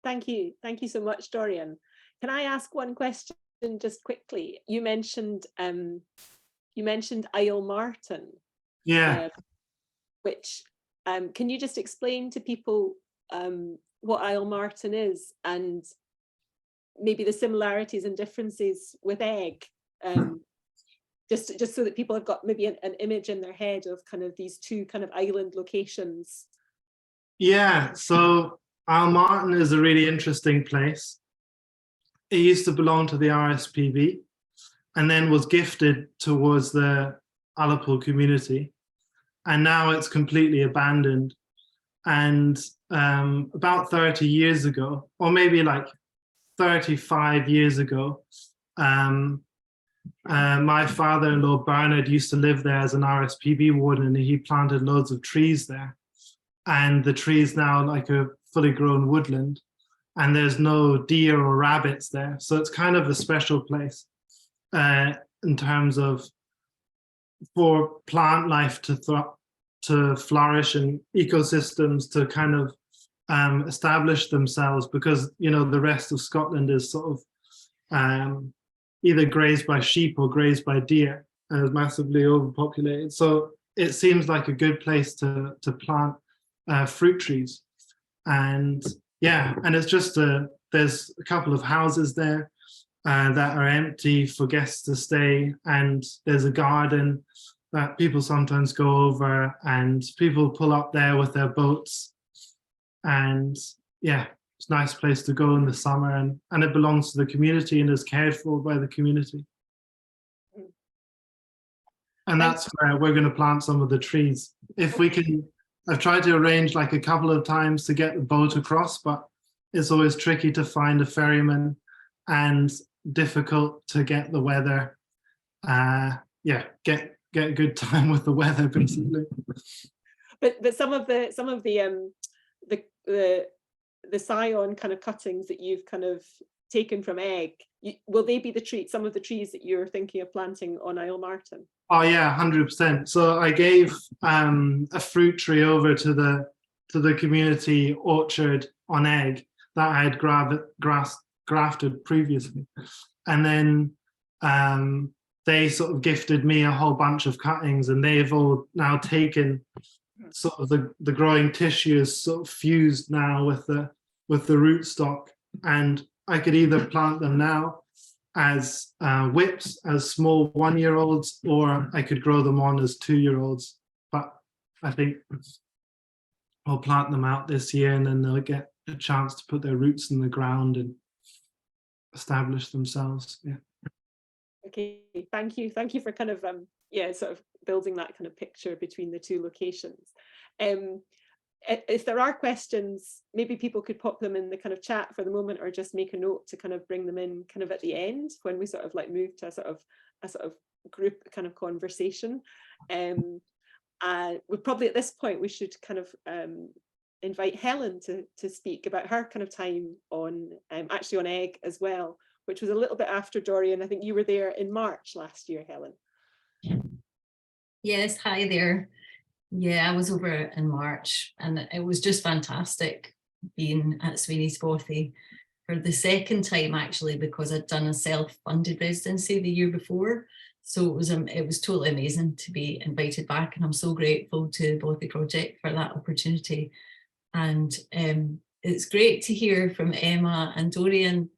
Thank you so much, Dorian. Can I ask one question just quickly? You mentioned Isle Martin. Yeah. Which can you just explain to people what Isle Martin is and maybe the similarities and differences with egg? Just so that people have got maybe an image in their head of kind of these two kind of island locations. Yeah, so Isle Martin is a really interesting place. It used to belong to the RSPB and then was gifted towards the Ullapool community. And now it's completely abandoned. And about 30 years ago, or maybe like 35 years ago, my father-in-law Bernard used to live there as an RSPB warden, and he planted loads of trees there. And the trees now like a fully grown woodland, and there's no deer or rabbits there. So it's kind of a special place in terms of for plant life to flourish and ecosystems to kind of establish themselves, because the rest of Scotland is sort of either grazed by sheep or grazed by deer and is massively overpopulated. So it seems like a good place to plant fruit trees. And yeah, and it's just there's a couple of houses there that are empty for guests to stay, and there's a garden that people sometimes go over, and people pull up there with their boats. And yeah, it's a nice place to go in the summer, and it belongs to the community and is cared for by the community. And that's where we're going to plant some of the trees. If we can, I've tried to arrange like a couple of times to get the boat across, but it's always tricky to find a ferryman and difficult to get the weather. Get a good time with the weather, basically. But some of the scion kind of cuttings that you've kind of taken from egg, will they be some of the trees that you're thinking of planting on Isle Martin? Oh yeah, 100%. So I gave a fruit tree over to the community orchard on egg that I had grafted previously, and then they sort of gifted me a whole bunch of cuttings, and they've all now taken sort of the growing tissue is sort of fused now with the rootstock, and I could either plant them now as whips, as small 1-year-olds, or I could grow them on as 2-year-olds. But I think I'll plant them out this year, and then they'll get a chance to put their roots in the ground and establish themselves. Yeah. Okay, thank you for kind of sort of building that kind of picture between the two locations. If there are questions, maybe people could pop them in the kind of chat for the moment, or just make a note to kind of bring them in kind of at the end when we sort of like move to a sort of group kind of conversation. We probably at this point we should kind of invite Helen to speak about her kind of time on actually on egg as well, which was a little bit after Dorian. I think you were there in March last year, Helen. Yes, hi there. Yeah, I was over in March, and it was just fantastic being at Sweeney's Bothy for the second time, actually, because I'd done a self-funded residency the year before. So it was totally amazing to be invited back, and I'm so grateful to Bothy Project for that opportunity. And it's great to hear from Emma and Dorian.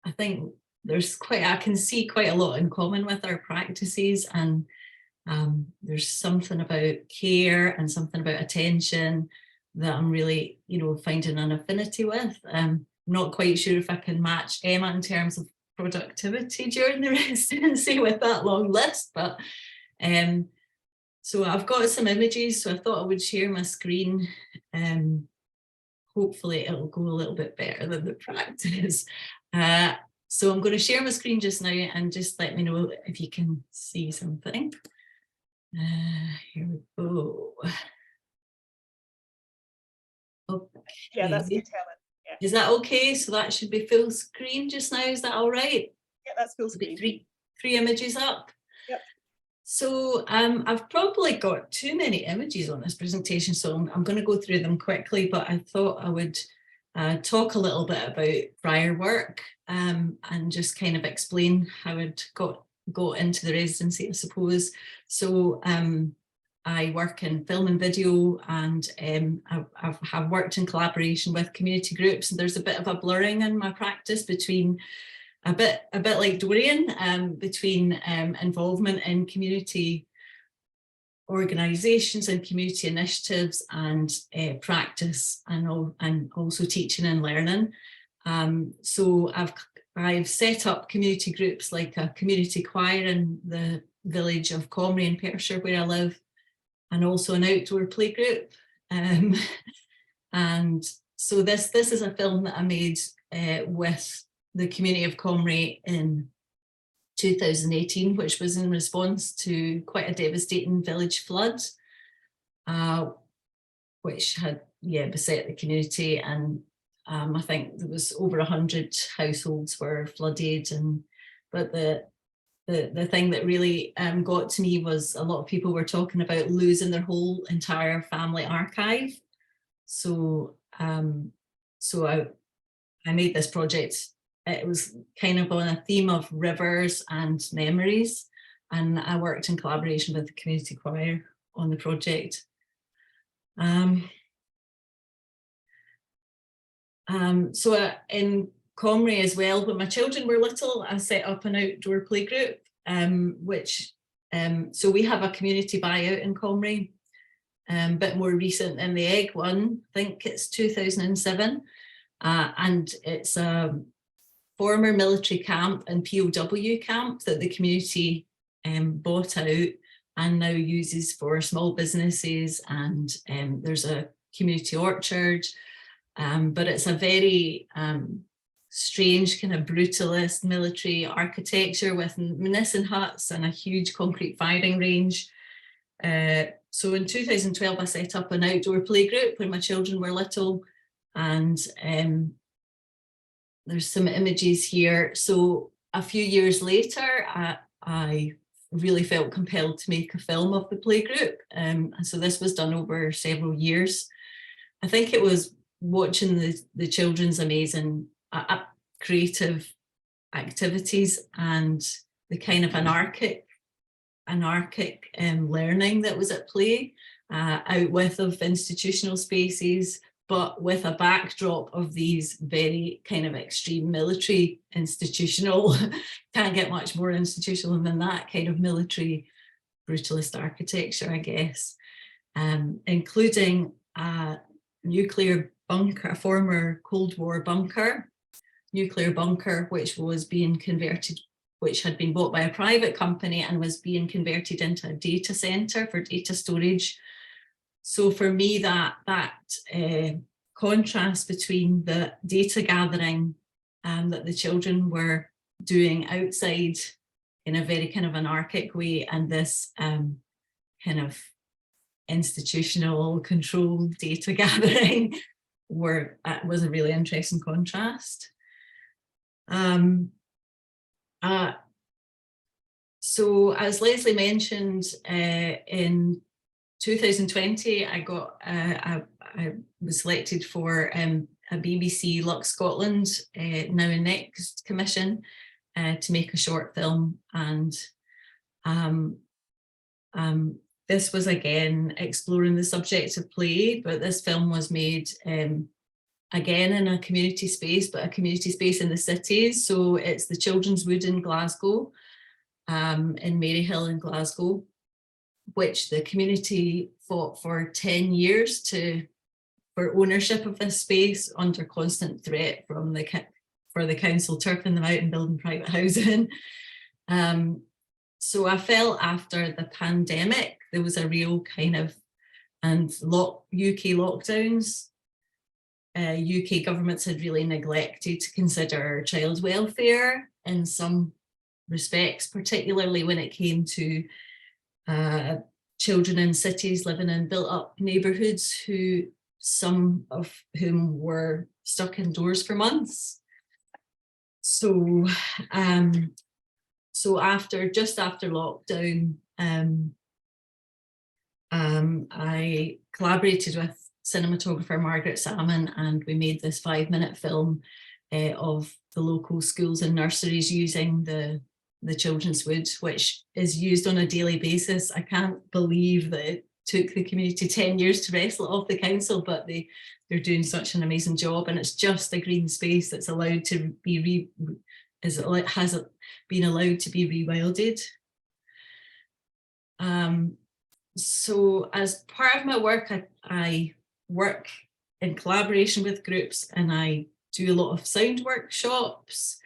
I think I can see quite a lot in common with our practices, and there's something about care and something about attention that I'm really, finding an affinity with. I'm not quite sure if I can match Emma in terms of productivity during the residency with that long list, but so I've got some images, so I thought I would share my screen. Hopefully it'll go a little bit better than the practice. So I'm going to share my screen just now, and just let me know if you can see something. Here we go. Okay. Yeah, that's good, Helen. Yeah. Is that okay? So that should be full screen just now. Is that all right? Yeah, that's full screen. Three images up. Yep. So I've probably got too many images on this presentation, so I'm going to go through them quickly, but I thought I would talk a little bit about prior work and just kind of explain how I'd got into the residency, I suppose. So I work in film and video, and I've worked in collaboration with community groups, and there's a bit of a blurring in my practice between a bit like Dorian, between involvement in community organisations and community initiatives and practice, and also teaching and learning. So I've set up community groups like a community choir in the village of Comrie in Perthshire where I live, and also an outdoor play group. And so this is a film that I made with the community of Comrie in 2018, which was in response to quite a devastating village flood, which had beset the community, and I think there was over 100 households were flooded. But the thing that really got to me was a lot of people were talking about losing their whole entire family archive. So I made this project. It was kind of on a theme of rivers and memories, and I worked in collaboration with the community choir on the project. So in Comrie as well, when my children were little, I set up an outdoor play group, so we have a community buyout in Comrie, a bit more recent than the egg one. I think it's 2007, and it's a former military camp and POW camp that the community bought out and now uses for small businesses, and there's a community orchard, but it's a very strange kind of brutalist military architecture with Nissen huts and a huge concrete firing range. So in 2012 I set up an outdoor play group when my children were little, and there's some images here. So a few years later, I really felt compelled to make a film of the playgroup. And so this was done over several years. I think it was watching the children's amazing creative activities and kind of anarchic learning that was at play, out with of institutional spaces, but with a backdrop of these very kind of extreme military institutional, can't get much more institutional than that kind of military brutalist architecture, I guess, including a nuclear bunker, a former Cold War nuclear bunker, which was being converted, which had been bought by a private company and was being converted into a data center for data storage. So for me, that contrast between the data gathering that the children were doing outside in a very kind of anarchic way, and this kind of institutional controlled data gathering was a really interesting contrast. So as Leslie mentioned, in 2020, I was selected for a BBC Lux Scotland Now and Next commission to make a short film, and this was again exploring the subject of play, but this film was made again in a community space, but a community space in the cities. So it's the Children's Wood in Glasgow, in Maryhill in Glasgow, which the community fought for 10 years for ownership of this space under constant threat from for the council turfing them out and building private housing. So I felt after the pandemic, there was a real kind of, and UK lockdowns, UK governments had really neglected to consider child welfare in some respects, particularly when it came to children in cities living in built up neighbourhoods, some of whom were stuck indoors for months. So just after lockdown, I collaborated with cinematographer Margaret Salmon, and we made this 5-minute film of the local schools and nurseries using the Children's Wood, which is used on a daily basis. I can't believe that it took the community 10 years to wrestle it off the council, but they're doing such an amazing job, and it's just a green space that's allowed to be has been allowed to be rewilded. So as part of my work, I work in collaboration with groups, and I do a lot of sound workshops,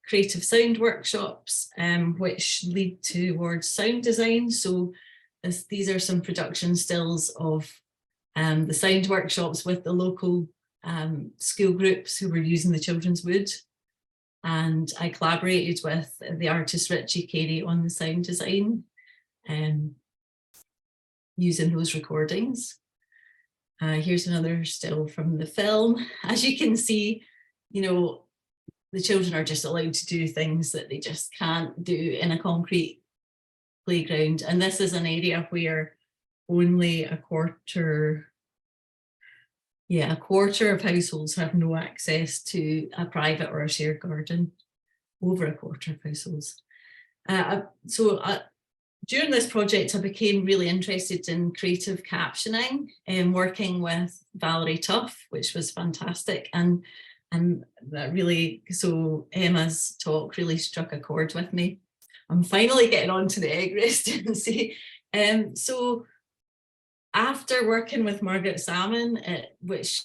creative sound workshops, which lead towards sound design. So these are some production stills of the sound workshops with the local school groups who were using the Children's Wood. And I collaborated with the artist Richie Carey on the sound design, using those recordings. Here's another still from the film. As you can see, you know, the children are just allowed to do things that they just can't do in a concrete playground. And this is an area where only a quarter of households have no access to a private or a shared garden, over a quarter of households. During this project, I became really interested in creative captioning and working with Valerie Tuff, which was fantastic. And that really, so Emma's talk really struck a chord with me. I'm finally getting on to the egg residency. So after working with Margaret Salmon, which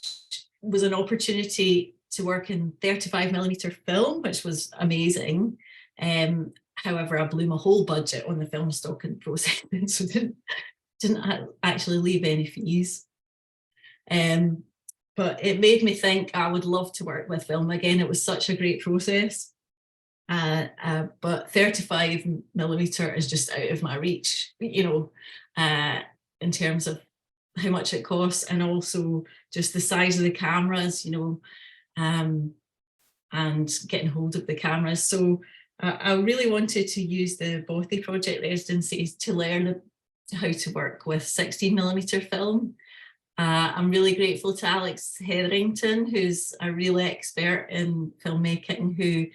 was an opportunity to work in 35mm film, which was amazing. However, I blew my whole budget on the film stock and processing, so didn't actually leave any fees. But it made me think I would love to work with film again. It was such a great process. But 35mm is just out of my reach, you know, in terms of how much it costs, and also just the size of the cameras, you know, and getting hold of the cameras. So I really wanted to use the Bothy Project residencies to learn how to work with 16mm film. I'm really grateful to Alex Hetherington, who's a real expert in filmmaking, who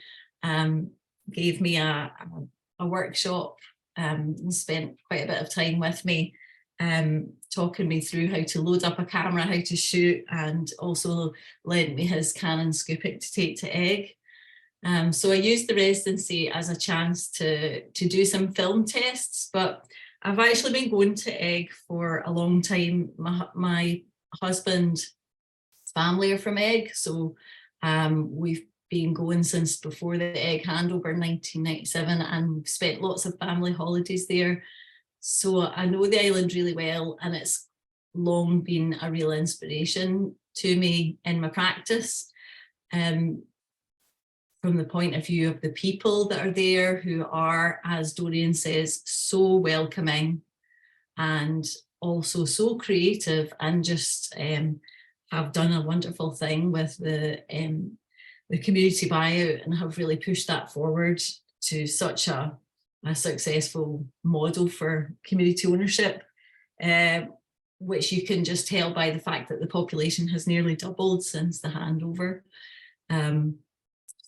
gave me a a workshop, and spent quite a bit of time with me, talking me through how to load up a camera, how to shoot, and also lent me his Canon Scoopik to take to Egg. So I used the residency as a chance to do some film tests, but I've actually been going to Egg for a long time. My husband's family are from Egg, so we've been going since before the Egg handover in 1997, and we've spent lots of family holidays there. So I know the island really well, and it's long been a real inspiration to me in my practice. From the point of view of the people that are there, who are, as Dorian says, so welcoming and also so creative, and just have done a wonderful thing with the community buyout, and have really pushed that forward to such a successful model for community ownership, which you can just tell by the fact that the population has nearly doubled since the handover.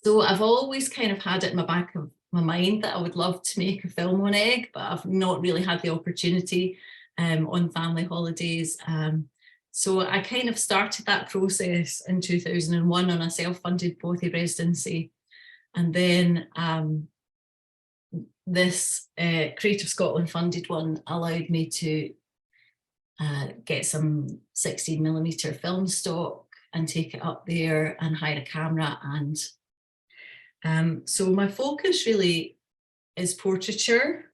So I've always kind of had it in the back of my mind that I would love to make a film on Egg, but I've not really had the opportunity on family holidays. So I kind of started that process in 2001 on a self-funded Bothy residency. And then this Creative Scotland funded one allowed me to get some 16mm film stock and take it up there and hire a camera. And so my focus really is portraiture,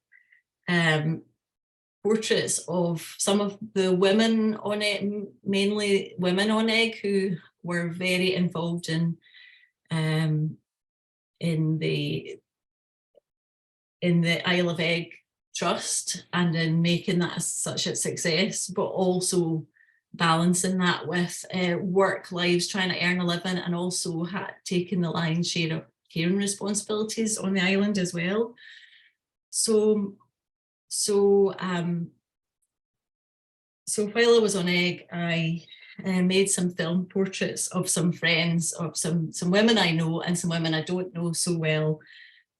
portraits of some of the women on it, mainly women on Egg, who were very involved in the Isle of Egg Trust and in making that such a success, but also balancing that with work lives, trying to earn a living, and also taking the lion's share of caring responsibilities on the island as well. So while I was on Egg, I made some film portraits of some friends, of some women I know and some women I don't know so well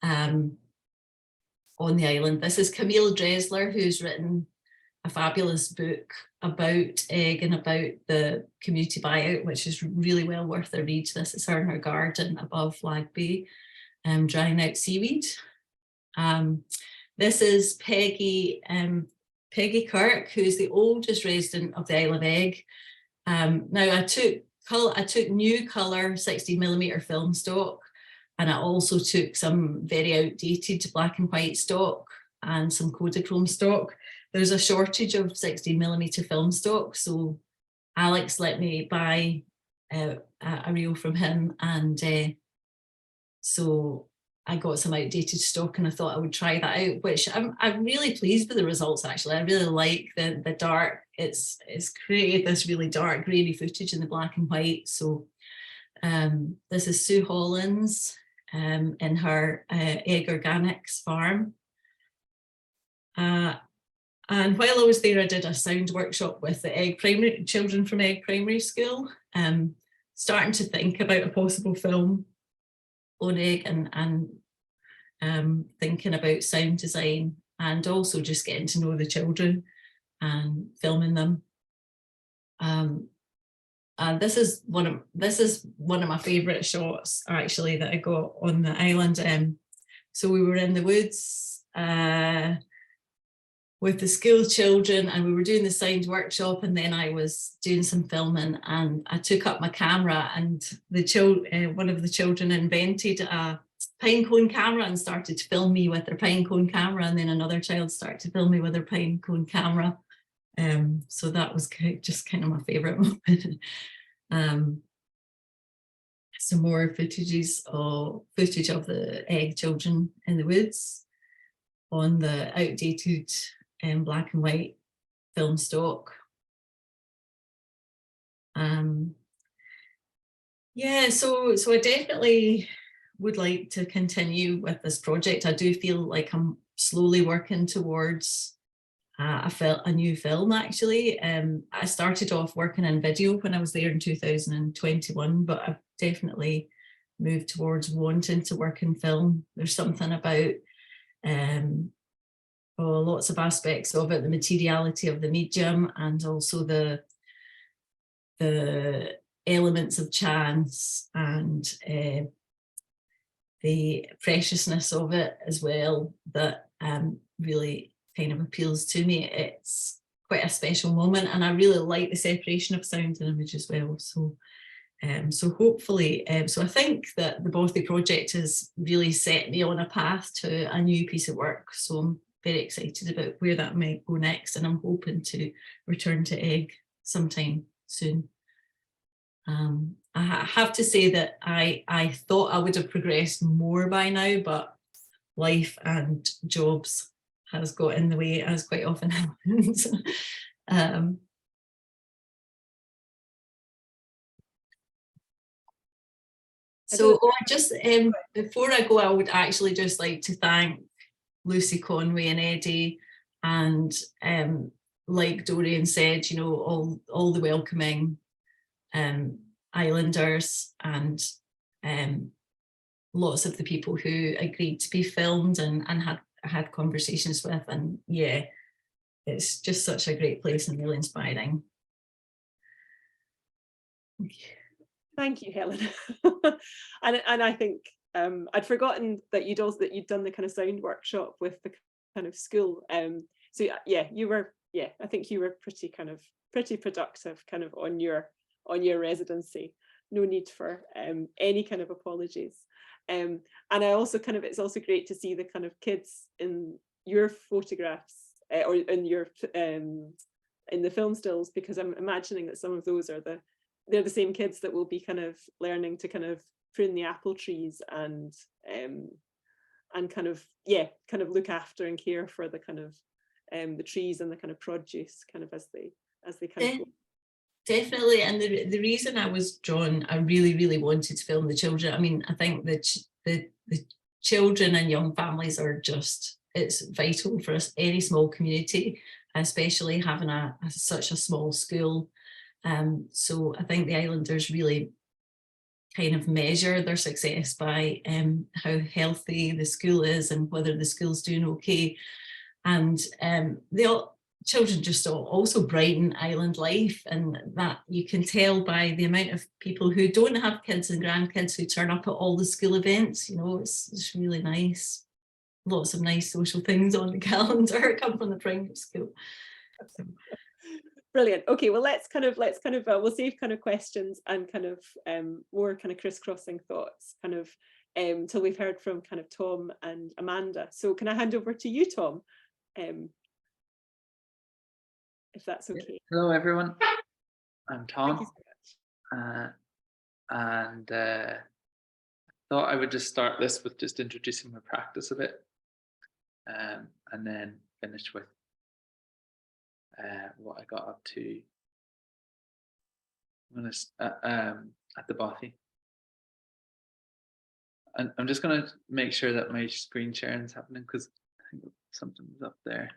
on the island. This is Camille Dresler, who's written a fabulous book about Egg and about the community buyout, which is really well worth a read. This is her in her garden above Flag Bay, drying out seaweed. This is Peggy Kirk, who's the oldest resident of the Isle of Egg. Now I took new colour 16mm film stock, and I also took some very outdated black and white stock and some Kodachrome stock. There's a shortage of 16mm film stock, so Alex let me buy a reel from him, and so I got some outdated stock, and I thought I would try that out, which I'm really pleased with the results. Actually, I really like the dark. It's created this really dark grainy footage in the black and white. So this is Sue Hollins in her Egg Organics farm. And while I was there, I did a sound workshop with the children from Egg Primary School, starting to think about a possible film on Egg, and thinking about sound design, and also just getting to know the children and filming them. And this is one of my favourite shots, actually, that I got on the island. So we were in the woods with the school children, and we were doing the sound workshop, and then I was doing some filming, and I took up my camera, and one of the children invented a pine cone camera and started to film me with their pine cone camera, and then another child started to film me with their pine cone camera. So that was just kind of my favourite moment. Some more footage of the Egg children in the woods on the outdated black and white film stock. Yeah, so I definitely would like to continue with this project. I do feel like I'm slowly working towards a new film, actually. I started off working in video when I was there in 2021, but I've definitely moved towards wanting to work in film. There's something about lots of aspects of it, the materiality of the medium, and also the elements of chance and the preciousness of it as well, that really kind of appeals to me. It's quite a special moment, and I really like the separation of sound and image as well. So hopefully, so I think that the Bothy Project has really set me on a path to a new piece of work. So I'm very excited about where that might go next, and I'm hoping to return to Egg sometime soon. I have to say that I thought I would have progressed more by now, but life and jobs has got in the way, as quite often happens. So just before I go, I would actually just like to thank Lucy Conway and Eddie, and like Dorian said, you know, all the welcoming islanders, and lots of the people who agreed to be filmed and had conversations with, and yeah, it's just such a great place and really inspiring. Thank you, Helen. and I think I'd forgotten that you'd done the kind of sound workshop with the kind of school. So yeah, I think you were pretty productive kind of on your residency. No need for any kind of apologies. And I also it's also great to see the kind of kids in your photographs or in your in the film stills, because I'm imagining that some of those are they're the same kids that will be kind of learning to kind of prune the apple trees and kind of look after and care for the kind of the trees and the kind of produce kind of as they kind of go. Definitely, and the reason I was drawn, I really wanted to film the children. I mean, I think that the children and young families are it's vital for us, any small community, especially having such a small school. So I think the Islanders really kind of measure their success by how healthy the school is and whether the school's doing okay. And children just also brighten island life, and that you can tell by the amount of people who don't have kids and grandkids who turn up at all the school events. You know, it's really nice. Lots of nice social things on the calendar come from the primary school. So. Brilliant. Okay, well, let's we'll save kind of questions and kind of more kind of crisscrossing thoughts kind of till we've heard from kind of Tom and Amanda. So can I hand over to you, Tom, if that's okay? Hello, everyone. I'm Tom. Thank you so much. And I thought I would just start this with just introducing my practice a bit, and then finish with what I got up to at the Bothy. And I'm just going to make sure that my screen sharing is happening, because I think something's up there.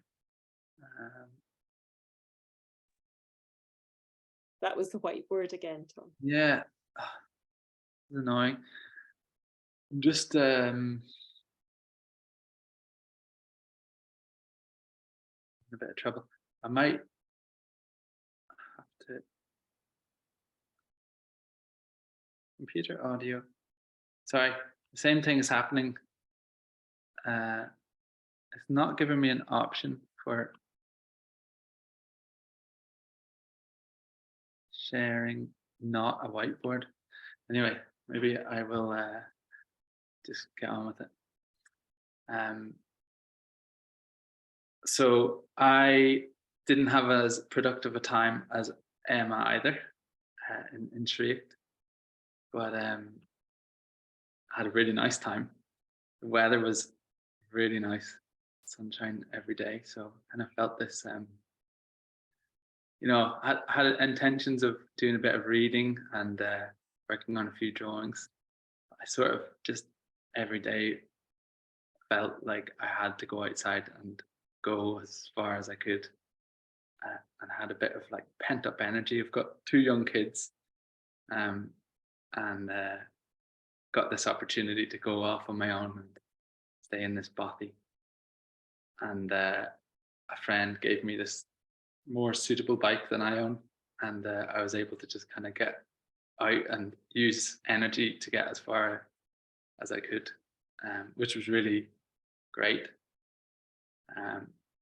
That was the whiteboard again, Tom. Yeah, it's annoying. I'm just in a bit of trouble. I might have to computer audio. Sorry, the same thing is happening. It's not giving me an option for sharing, not a whiteboard. Anyway, maybe I will just get on with it. So I didn't have as productive a time as Emma either in Shriecht, but I had a really nice time. The weather was really nice, sunshine every day. So I kind of felt this, you know, I had intentions of doing a bit of reading and working on a few drawings. I sort of just every day felt like I had to go outside and go as far as I could, and had a bit of like pent up energy. I've got 2 young kids, and got this opportunity to go off on my own and stay in this Bothy. and a friend gave me this more suitable bike than I own, and I was able to just kind of get out and use energy to get as far as I could, which was really great.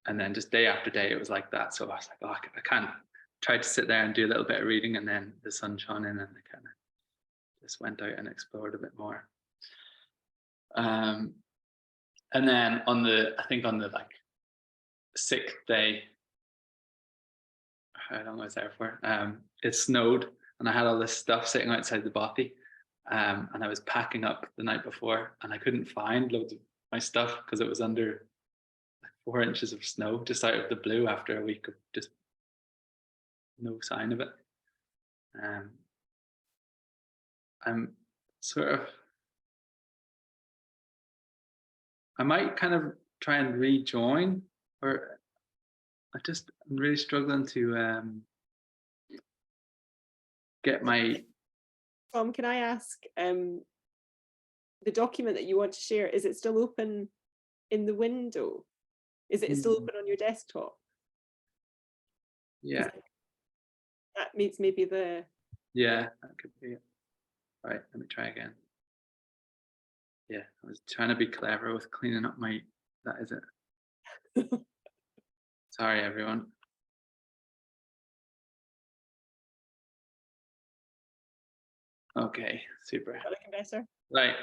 And then just day after day, it was like that. So I was like, oh, I can't. Try to sit there and do a little bit of reading, and then the sun shone in, and I kind of just went out and explored a bit more. And then on the like 6th day, how long was I there for? It snowed, and I had all this stuff sitting outside the Bothy, and I was packing up the night before, and I couldn't find loads of my stuff because it was under 4 inches of snow just out of the blue after a week of just no sign of it. I'm sort of, I might kind of try and rejoin, or I'm really struggling to get my. Tom, can I ask, the document that you want to share, is it still open in the window? Is it still open on your desktop? Yeah. That means maybe the. Yeah, that could be it. Right, let me try again. Yeah, I was trying to be clever with cleaning up my. That is it. Sorry, everyone. Okay, super. Is that looking better? Right.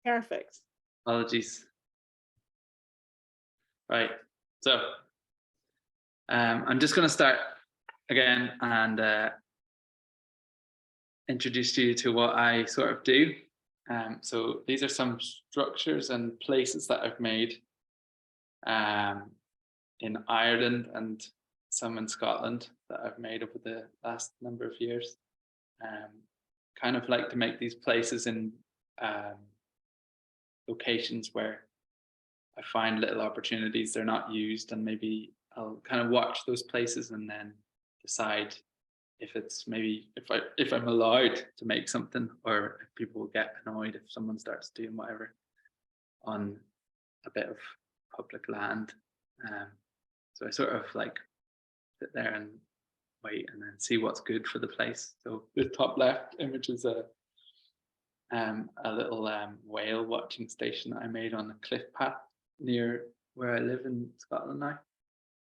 Perfect. Apologies. Right, so I'm just going to start again and introduce you to what I sort of do. So these are some structures and places that I've made in Ireland and some in Scotland that I've made over the last number of years. Kind of like to make these places in locations where I find little opportunities, they're not used, and maybe I'll kind of watch those places and then decide if it's maybe if I'm allowed to make something, or if people will get annoyed if someone starts doing whatever on a bit of public land. So I sort of like sit there and wait and then see what's good for the place. So the top left image is a little whale watching station that I made on a cliff path near where I live in Scotland now.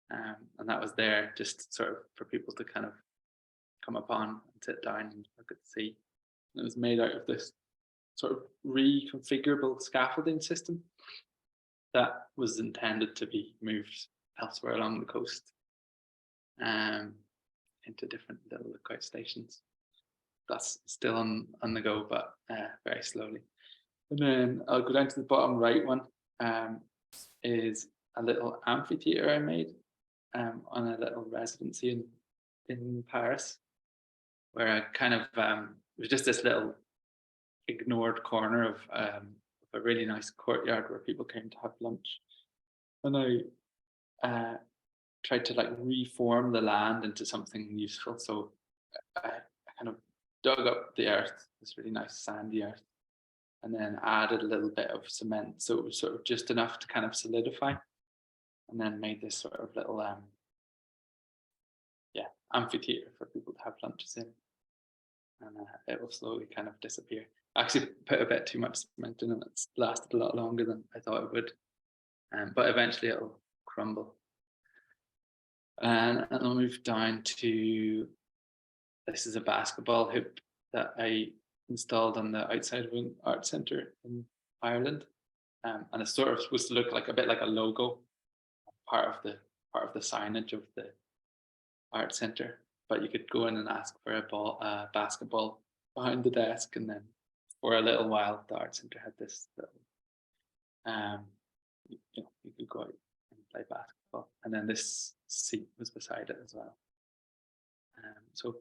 And that was there just sort of for people to kind of come upon and sit down and look at the sea. And it was made out of this sort of reconfigurable scaffolding system that was intended to be moved elsewhere along the coast into different little lookout stations. That's still on the go, but very slowly. And then I'll go down to the bottom right one, is a little amphitheater I made on a little residency in Paris, where I kind of, it was just this little ignored corner of a really nice courtyard where people came to have lunch. And I tried to like reform the land into something useful. So I kind of dug up the earth, this really nice sandy earth, and then added a little bit of cement. So it was sort of just enough to kind of solidify, and then made this sort of little amphitheater for people to have lunches in. And it will slowly kind of disappear. I actually put a bit too much cement in, and it's lasted a lot longer than I thought it would. But eventually it'll crumble. And I'll move down to, this is a basketball hoop that I installed on the outside of an art centre in Ireland. And it's sort of supposed to look like a bit like a logo, part of the signage of the art centre. But you could go in and ask for a basketball behind the desk, and then for a little while the art centre had this little, you could go out and play basketball, and then this seat was beside it as well. So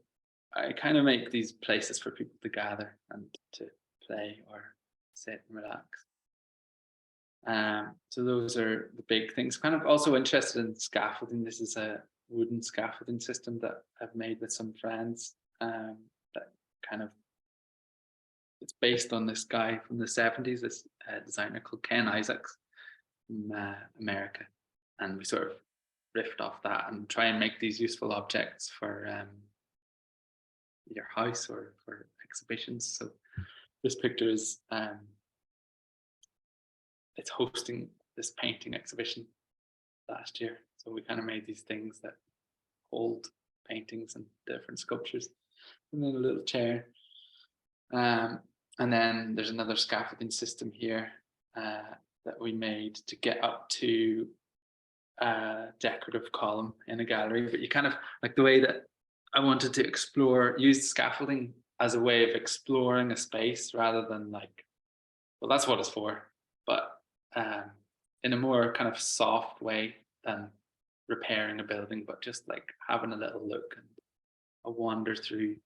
I kind of make these places for people to gather and to play or sit and relax. So those are the big things. Kind of also interested in scaffolding. This is a wooden scaffolding system that I've made with some friends. That kind of, it's based on this guy from the 70s, this designer called Ken Isaacs from America. and we sort of riffed off that and try and make these useful objects for your house or for exhibitions. So this picture is it's hosting this painting exhibition last year. So we kind of made these things that hold paintings and different sculptures, and then a little chair. And then there's another scaffolding system here that we made to get up to a decorative column in a gallery. But you kind of like the way that I wanted to use scaffolding as a way of exploring a space rather than like, well, that's what it's for, but in a more kind of soft way than repairing a building, but just like having a little look and a wander through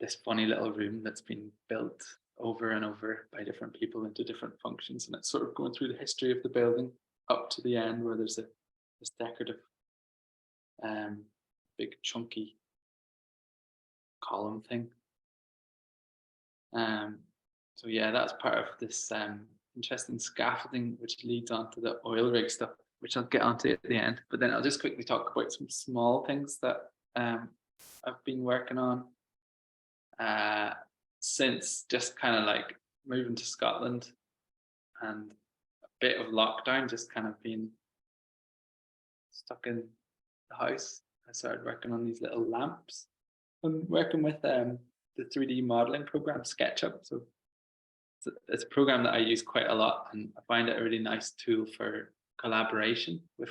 this funny little room that's been built over and over by different people into different functions, and it's sort of going through the history of the building up to the end where there's this decorative big chunky column thing. So yeah, that's part of this interesting scaffolding, which leads on to the oil rig stuff, which I'll get onto at the end. But then I'll just quickly talk about some small things that I've been working on since just kind of like moving to Scotland and a bit of lockdown, just kind of being stuck in the house. I started working on these little lamps. I'm working with the 3D modeling program SketchUp. So it's a program that I use quite a lot, and I find it a really nice tool for collaboration with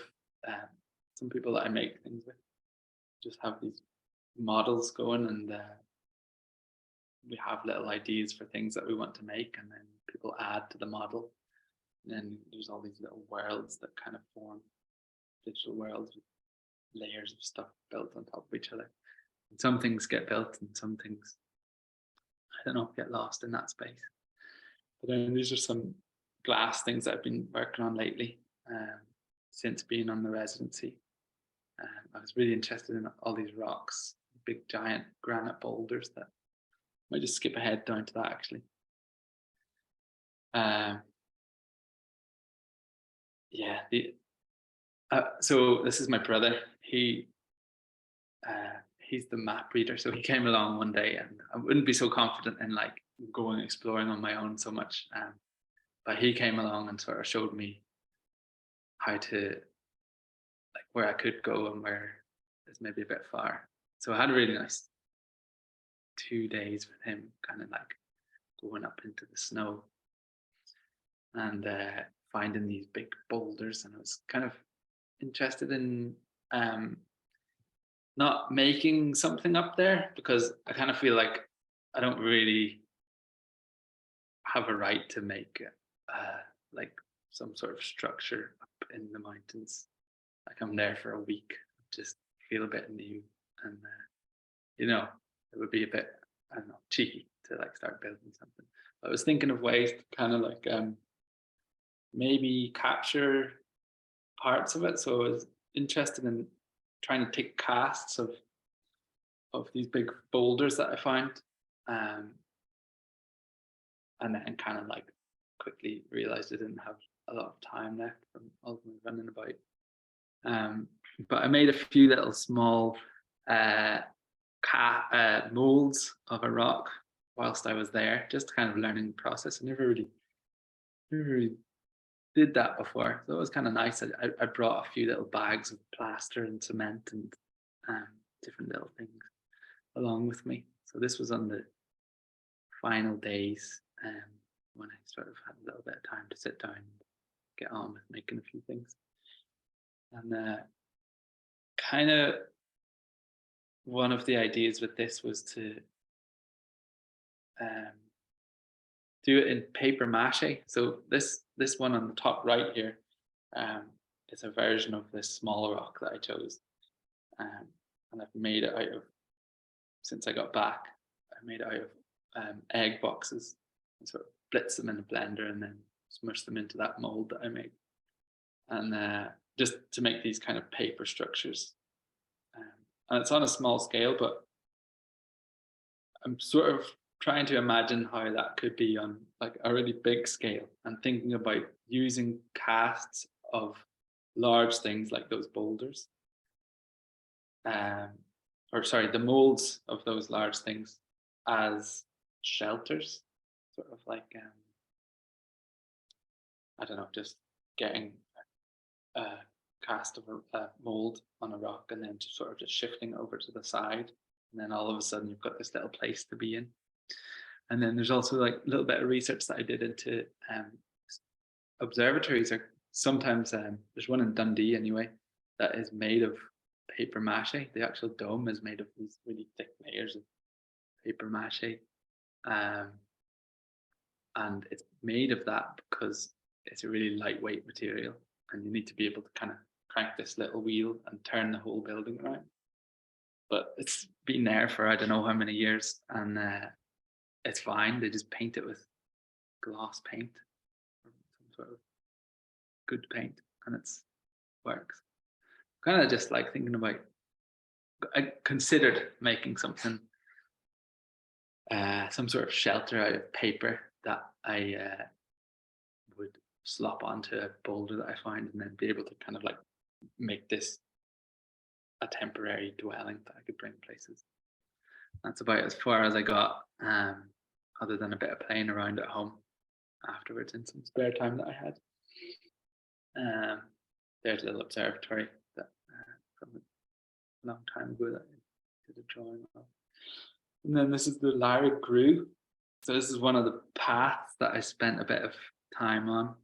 some people that I make things with. Just have these models going, and we have little ideas for things that we want to make, and then people add to the model. And then there's all these little worlds that kind of form digital worlds with layers of stuff built on top of each other. And some things get built and some things, I don't know, get lost in that space. But then these are some glass things that I've been working on lately since being on the residency. I was really interested in all these rocks, big giant granite boulders that I might just skip ahead down to that actually. Yeah, so this is my brother. He's the map reader, so he came along one day, and I wouldn't be so confident in like going exploring on my own so much, but he came along and sort of showed me how to, like, where I could go and where is maybe a bit far. So I had a really nice 2 days with him, kind of like going up into the snow and finding these big boulders, and I was kind of interested in not making something up there, because I kind of feel like I don't really have a right to make like some sort of structure up in the mountains. Like I'm there for a week, just feel a bit new, and you know, it would be a bit, I don't know, cheeky to like start building something. But I was thinking of ways to kind of like maybe capture parts of it. So I was interested in trying to take casts of these big boulders that I found, and then kind of like quickly realized I didn't have a lot of time left from all my running about. But I made a few little small molds of a rock whilst I was there, just kind of learning the process. I never really did that before, so it was kind of nice. I brought a few little bags of plaster and cement and different little things along with me. So this was on the final days when I sort of had a little bit of time to sit down and get on with making a few things. And kind of one of the ideas with this was to do it in paper mache. So this one on the top right here is a version of this small rock that I chose, and I've made it out of, since I got back, I made it out of egg boxes and sort of blitz them in a blender and then smush them into that mold that I made, and just to make these kind of paper structures. And it's on a small scale, but I'm sort of trying to imagine how that could be on like a really big scale, and thinking about using casts of large things like those boulders, or sorry, the molds of those large things as shelters, sort of like I don't know, just getting a cast of a mold on a rock and then just sort of just shifting over to the side, and then all of a sudden you've got this little place to be in. And then there's also like a little bit of research that I did into observatories. Or sometimes there's one in Dundee anyway that is made of paper mache. The actual dome is made of these really thick layers of paper mache, and it's made of that because it's a really lightweight material, and you need to be able to kind of crank this little wheel and turn the whole building around. But it's been there for I don't know how many years, and it's fine. They just paint it with gloss paint, or some sort of good paint, and it works. Kind of just like thinking about, I considered making something, some sort of shelter out of paper that I would slop onto a boulder that I find, and then be able to kind of like make this a temporary dwelling that I could bring places. That's about as far as I got, other than a bit of playing around at home afterwards in some spare time that I had. There's a little observatory that from a long time ago that I did a drawing of. And then this is the Larry Grew. So this is one of the paths that I spent a bit of time on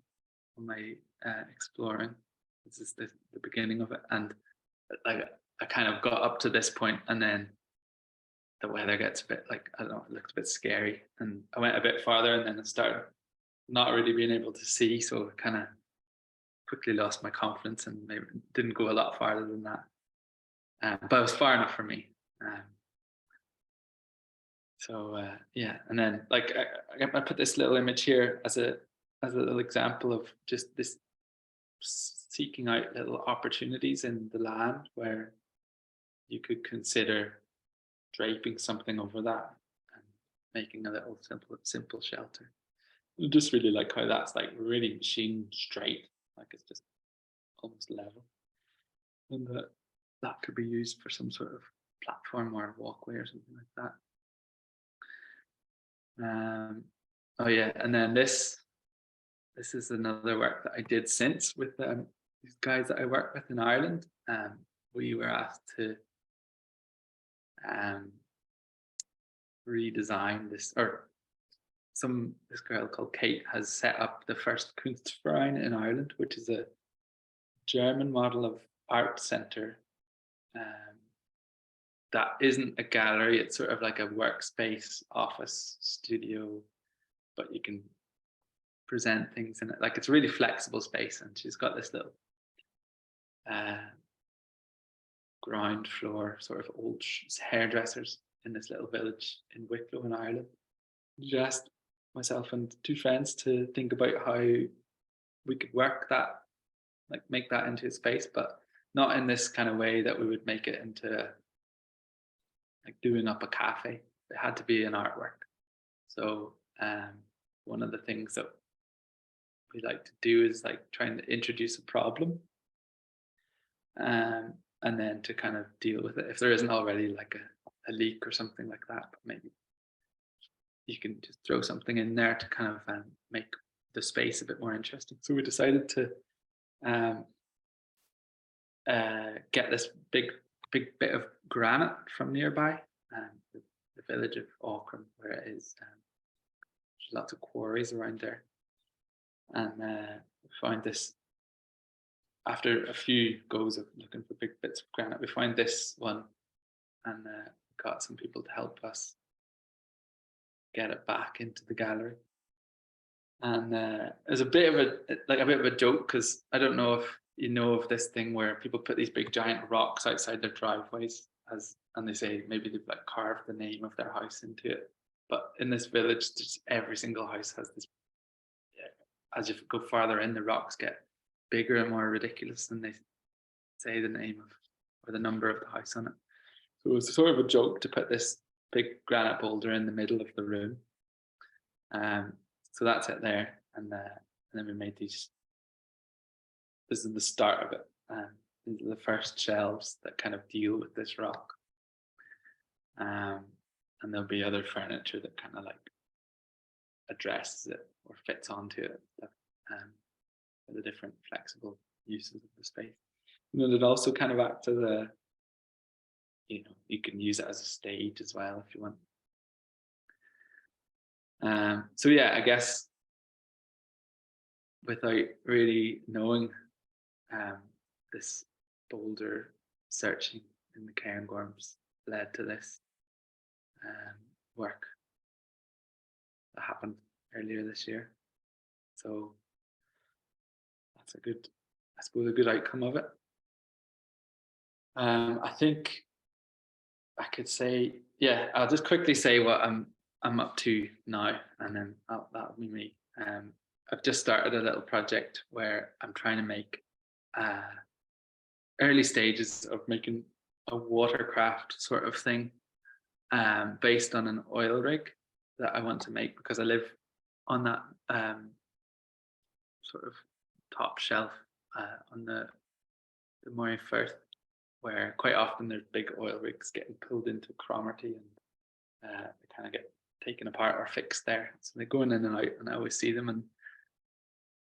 my exploring. This is the beginning of it, and I kind of got up to this point, and then the weather gets a bit like, I don't know, it looked a bit scary, and I went a bit farther, and then I started not really being able to see, so I kind of quickly lost my confidence and maybe didn't go a lot farther than that. But it was far enough for me. Yeah, and then like I put this little image here as a little example of just this seeking out little opportunities in the land where you could consider draping something over that and making a little simple shelter. I just really like how that's like really machine straight, like it's just almost level, and that could be used for some sort of platform or walkway or something like that. Oh yeah, and then this is another work that I did since with these guys that I work with in Ireland. We were asked to redesign this, or this girl called Kate has set up the first Kunstverein in Ireland, which is a German model of art center that isn't a gallery. It's sort of like a workspace, office, studio, but you can present things in it. Like it's a really flexible space, and she's got this little ground floor, sort of old hairdressers in this little village in Wicklow in Ireland. Just myself and two friends to think about how we could work that, like make that into a space, but not in this kind of way that we would make it into like doing up a cafe. It had to be an artwork. So one of the things that we like to do is like trying to introduce a problem, and then to kind of deal with it if there isn't already like a leak or something like that. But maybe you can just throw something in there to kind of make the space a bit more interesting. So we decided to get this big bit of granite from nearby, the village of Auckland, where it is. There's lots of quarries around there, and we found this. After a few goes of looking for big bits of granite, we found this one, and got some people to help us get it back into the gallery. And it was a bit of a joke, because I don't know if you know of this thing where people put these big giant rocks outside their driveways, and they say maybe they've like carved the name of their house into it. But in this village, just every single house has this. As you go farther in, the rocks get bigger and more ridiculous than they say the name of or the number of the house on it. So it was sort of a joke to put this big granite boulder in the middle of the room. So that's it there, and then we made these. This is the start of it. These are the first shelves that kind of deal with this rock. And there'll be other furniture that kind of like addresses it or fits onto it, for the different flexible uses of the space. And then it also kind of acts as a, you can use it as a stage as well if you want. So yeah, I guess without really knowing this boulder searching in the cairngorms led to this work that happened earlier this year. So that's a good, I suppose, a good outcome of it. I think I could say, yeah, I'll just quickly say what I'm up to now, and then that'll be me. I've just started a little project where I'm trying to make early stages of making a watercraft sort of thing, based on an oil rig that I want to make, because I live on that sort of top shelf on the Moray Firth, where quite often there's big oil rigs getting pulled into Cromarty, and they kind of get taken apart or fixed there. So they go in and out, and I always see them and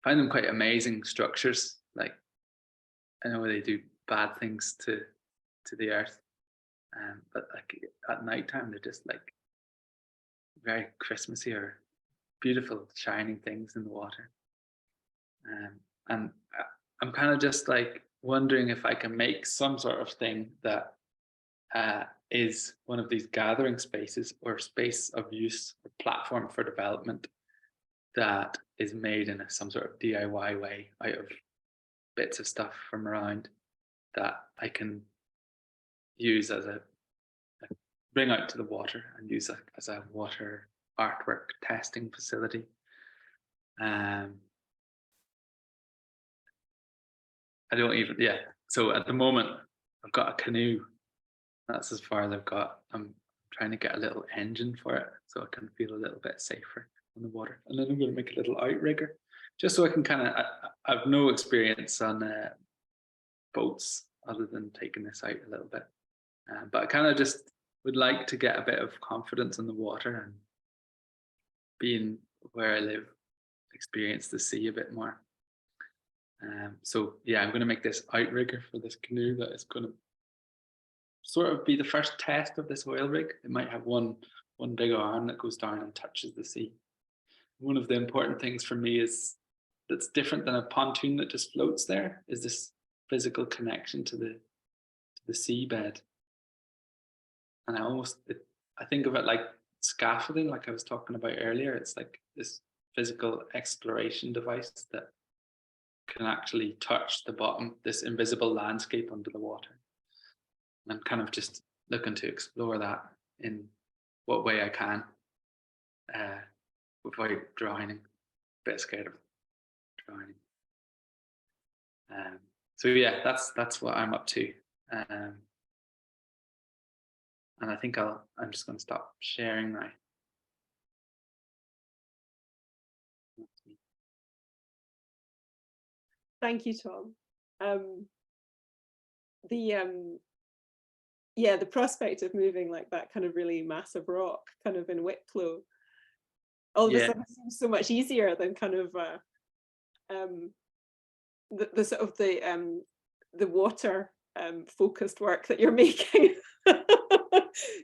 find them quite amazing structures. Like, I know they do bad things to the earth, but like at night time they're just like very Christmassy or beautiful shining things in the water. And I'm kind of just like wondering if I can make some sort of thing that is one of these gathering spaces or space of use or platform for development that is made in some sort of DIY way out of bits of stuff from around that I can use as bring out to the water and use as a water artwork testing facility. I don't even, yeah. So at the moment, I've got a canoe. That's as far as I've got. I'm trying to get a little engine for it so I can feel a little bit safer on the water. And then I'm going to make a little outrigger, just so I can kind of, I've no experience on boats other than taking this out a little bit. But I kind of just would like to get a bit of confidence in the water, and being where I live, experience the sea a bit more. So yeah, I'm going to make this outrigger for this canoe that is going to sort of be the first test of this oil rig. It might have one big arm that goes down and touches the sea. One of the important things for me is that's different than a pontoon that just floats there is this physical connection to the seabed. And I think of it like scaffolding, like I was talking about earlier. It's like this physical exploration device that can actually touch the bottom, this invisible landscape under the water. And I'm kind of just looking to explore that in what way I can, without drowning. A bit scared of drowning. So yeah, that's what I'm up to. And I think I'm just going to stop sharing now. Thank you, Tom. The prospect of moving like that kind of really massive rock kind of in Wicklow all of a sudden seems so much easier than kind of the sort of the water focused work that you're making.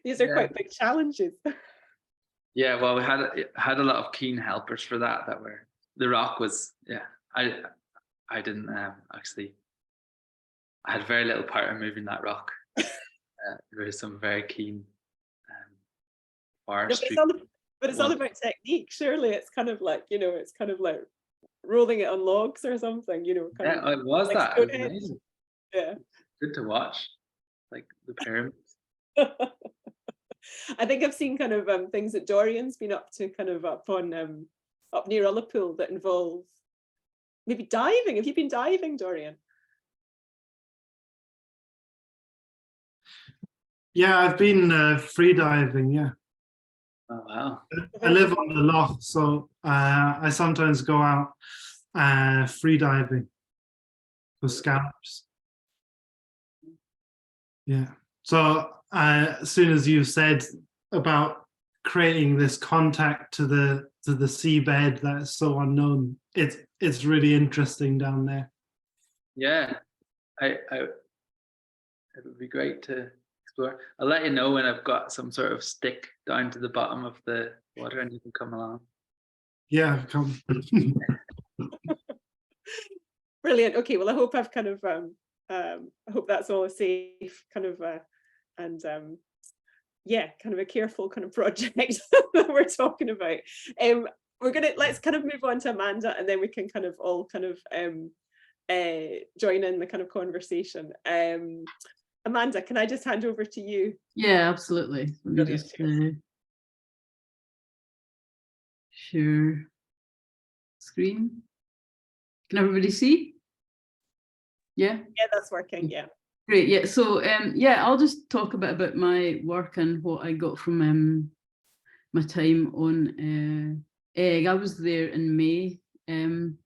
These are quite big challenges. Yeah, well, we had a lot of keen helpers for that. That were, the rock was, I didn't actually. I had very little part in moving that rock. There were some very keen forestry. But it's all about technique. Surely it's kind of like, it's kind of like rolling it on logs or something, It was like that. It was amazing. Yeah. Good to watch, like the pyramids. I think I've seen kind of things that Dorian's been up to, kind of up near Ullapool, that involve maybe diving. Have you been diving, Dorian? Yeah, I've been free diving, yeah. Oh wow. I live on the loch, so I sometimes go out free diving for scallops. Yeah. So as soon as you said about creating this contact to the seabed that's so unknown, it's really interesting down there. Yeah, it would be great to explore. I'll let you know when I've got some sort of stick down to the bottom of the water and you can come along. Yeah, come. Brilliant. Okay, well, I hope I've kind of I hope that's all a safe kind of and yeah, kind of a careful kind of project that we're talking about. Let's kind of move on to Amanda, and then we can kind of all kind of join in the kind of conversation. Amanda, can I just hand over to you? Yeah, absolutely. Let me just share screen. Can everybody see? Yeah. Yeah, that's working. Yeah. Great. Yeah. So yeah, I'll just talk a bit about my work and what I got from my time on Egg. I was there in May, and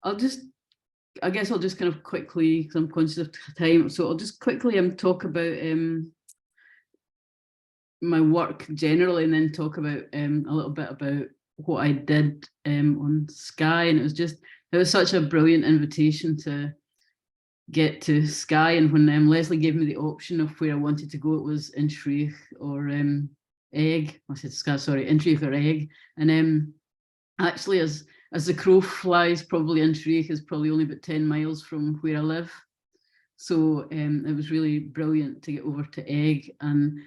I guess I'll just kind of quickly, because I'm conscious of time, so I'll just quickly talk about my work generally, and then talk about a little bit about what I did on Skye. And it was such a brilliant invitation to get to Skye. And when Leslie gave me the option of where I wanted to go, it was Inchreach or Egg. I said Skye, sorry, Inchreach or Egg. And actually, as the crow flies, probably Inchreach is probably only about 10 miles from where I live. So it was really brilliant to get over to Egg. And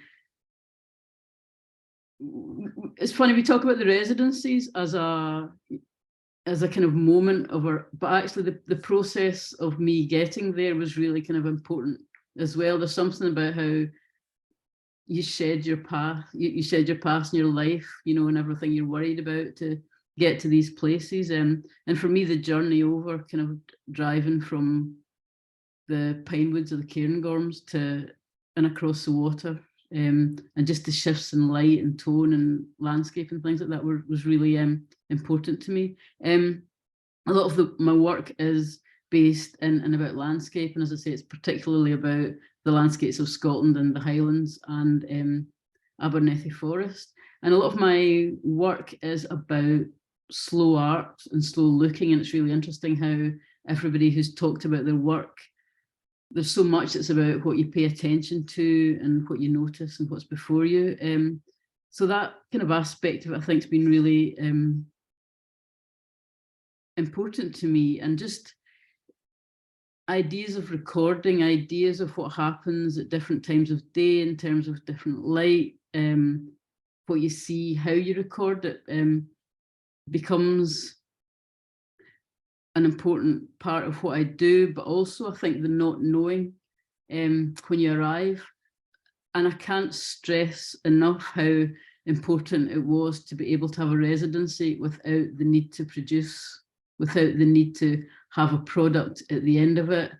it's funny, we talk about the residencies as a kind of moment of but actually the process of me getting there was really kind of important as well. There's something about how you shed your path, you shed your past in your life, you know, and everything you're worried about to get to these places. And for me, the journey over, kind of driving from the pine woods of the Cairngorms and across the water, and just the shifts in light and tone and landscape and things like that was really important to me. A lot of my work is based in and about landscape, and as I say, it's particularly about the landscapes of Scotland and the Highlands and Abernethy Forest. And a lot of my work is about slow art and slow looking, and it's really interesting how everybody who's talked about their work, there's so much that's about what you pay attention to and what you notice and what's before you. So that kind of aspect of it, I think, has been really important to me. And just ideas of recording, ideas of what happens at different times of day in terms of different light, what you see, how you record it, becomes an important part of what I do, but also I think the not knowing when you arrive. And I can't stress enough how important it was to be able to have a residency without the need to produce, without the need to have a product at the end of it,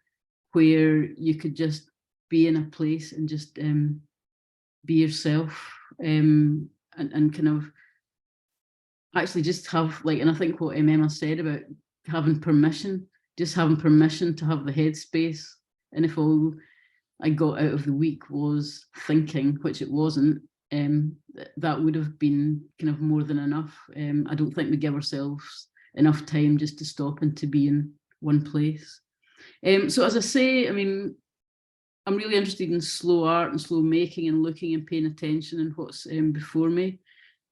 where you could just be in a place and just be yourself, and kind of actually just have, like, and I think what Emma said about having permission, just having permission to have the headspace. And if all I got out of the week was thinking, which it wasn't, that would have been kind of more than enough. I don't think we give ourselves enough time just to stop and to be in one place. So as I say, I mean, I'm really interested in slow art and slow making and looking and paying attention and what's before me.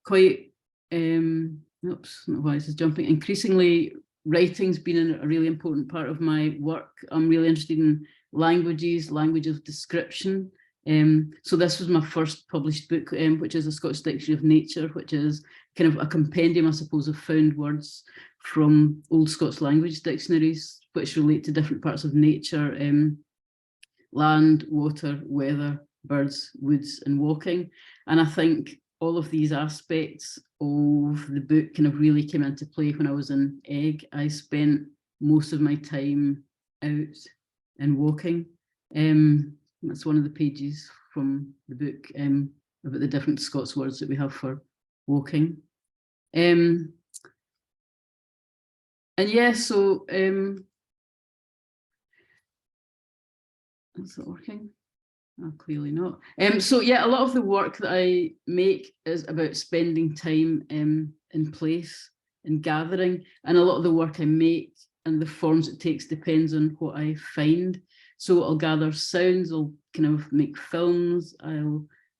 Quite, oops, not why this is jumping. Increasingly, writing's been a really important part of my work. I'm really interested in languages, language of description. So this was my first published book, which is a Scottish Dictionary of Nature, which is kind of a compendium, I suppose, of found words from Old Scots language dictionaries, which relate to different parts of nature, land, water, weather, birds, woods, and walking. And I think all of these aspects of the book kind of really came into play when I was in Egg. I spent most of my time out and walking. That's one of the pages from the book about the different Scots words that we have for walking. And yeah, so is it working? Oh, clearly not. So yeah, a lot of the work that I make is about spending time in place and gathering, and a lot of the work I make and the forms it takes depends on what I find. So I'll gather sounds, I'll kind of make films,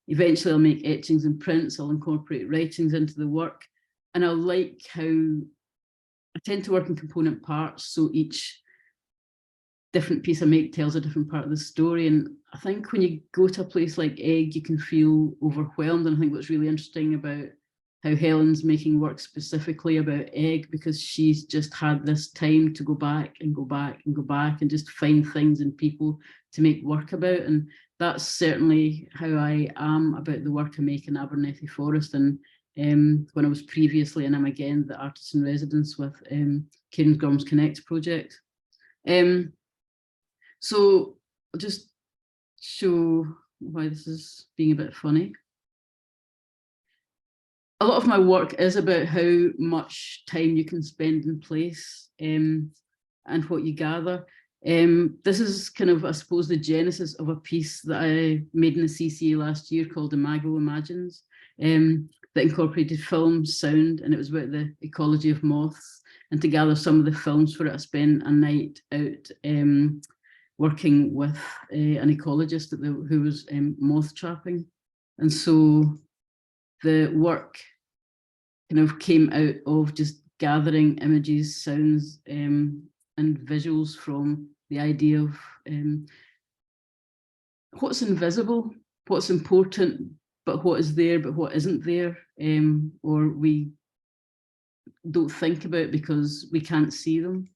eventually I'll make etchings and prints, I'll incorporate writings into the work, and I like how I tend to work in component parts, so each different piece I make tells a different part of the story. And I think when you go to a place like Egg, you can feel overwhelmed. And I think what's really interesting about how Helen's making work specifically about Egg, because she's just had this time to go back and go back and go back and just find things and people to make work about. And that's certainly how I am about the work I make in Abernethy Forest. And when I was previously, and I'm again the artist in residence with Cairngorms Connect project. So I'll just show why this is being a bit funny. A lot of my work is about how much time you can spend in place and what you gather. This is kind of, I suppose, the genesis of a piece that I made in the CCA last year called Imago Imagines, that incorporated film, sound, and it was about the ecology of moths. And to gather some of the films for it, I spent a night out working with an ecologist who was moth trapping. And so the work kind of came out of just gathering images, sounds, and visuals from the idea of what's invisible, what's important, but what is there, but what isn't there, or we don't think about because we can't see them.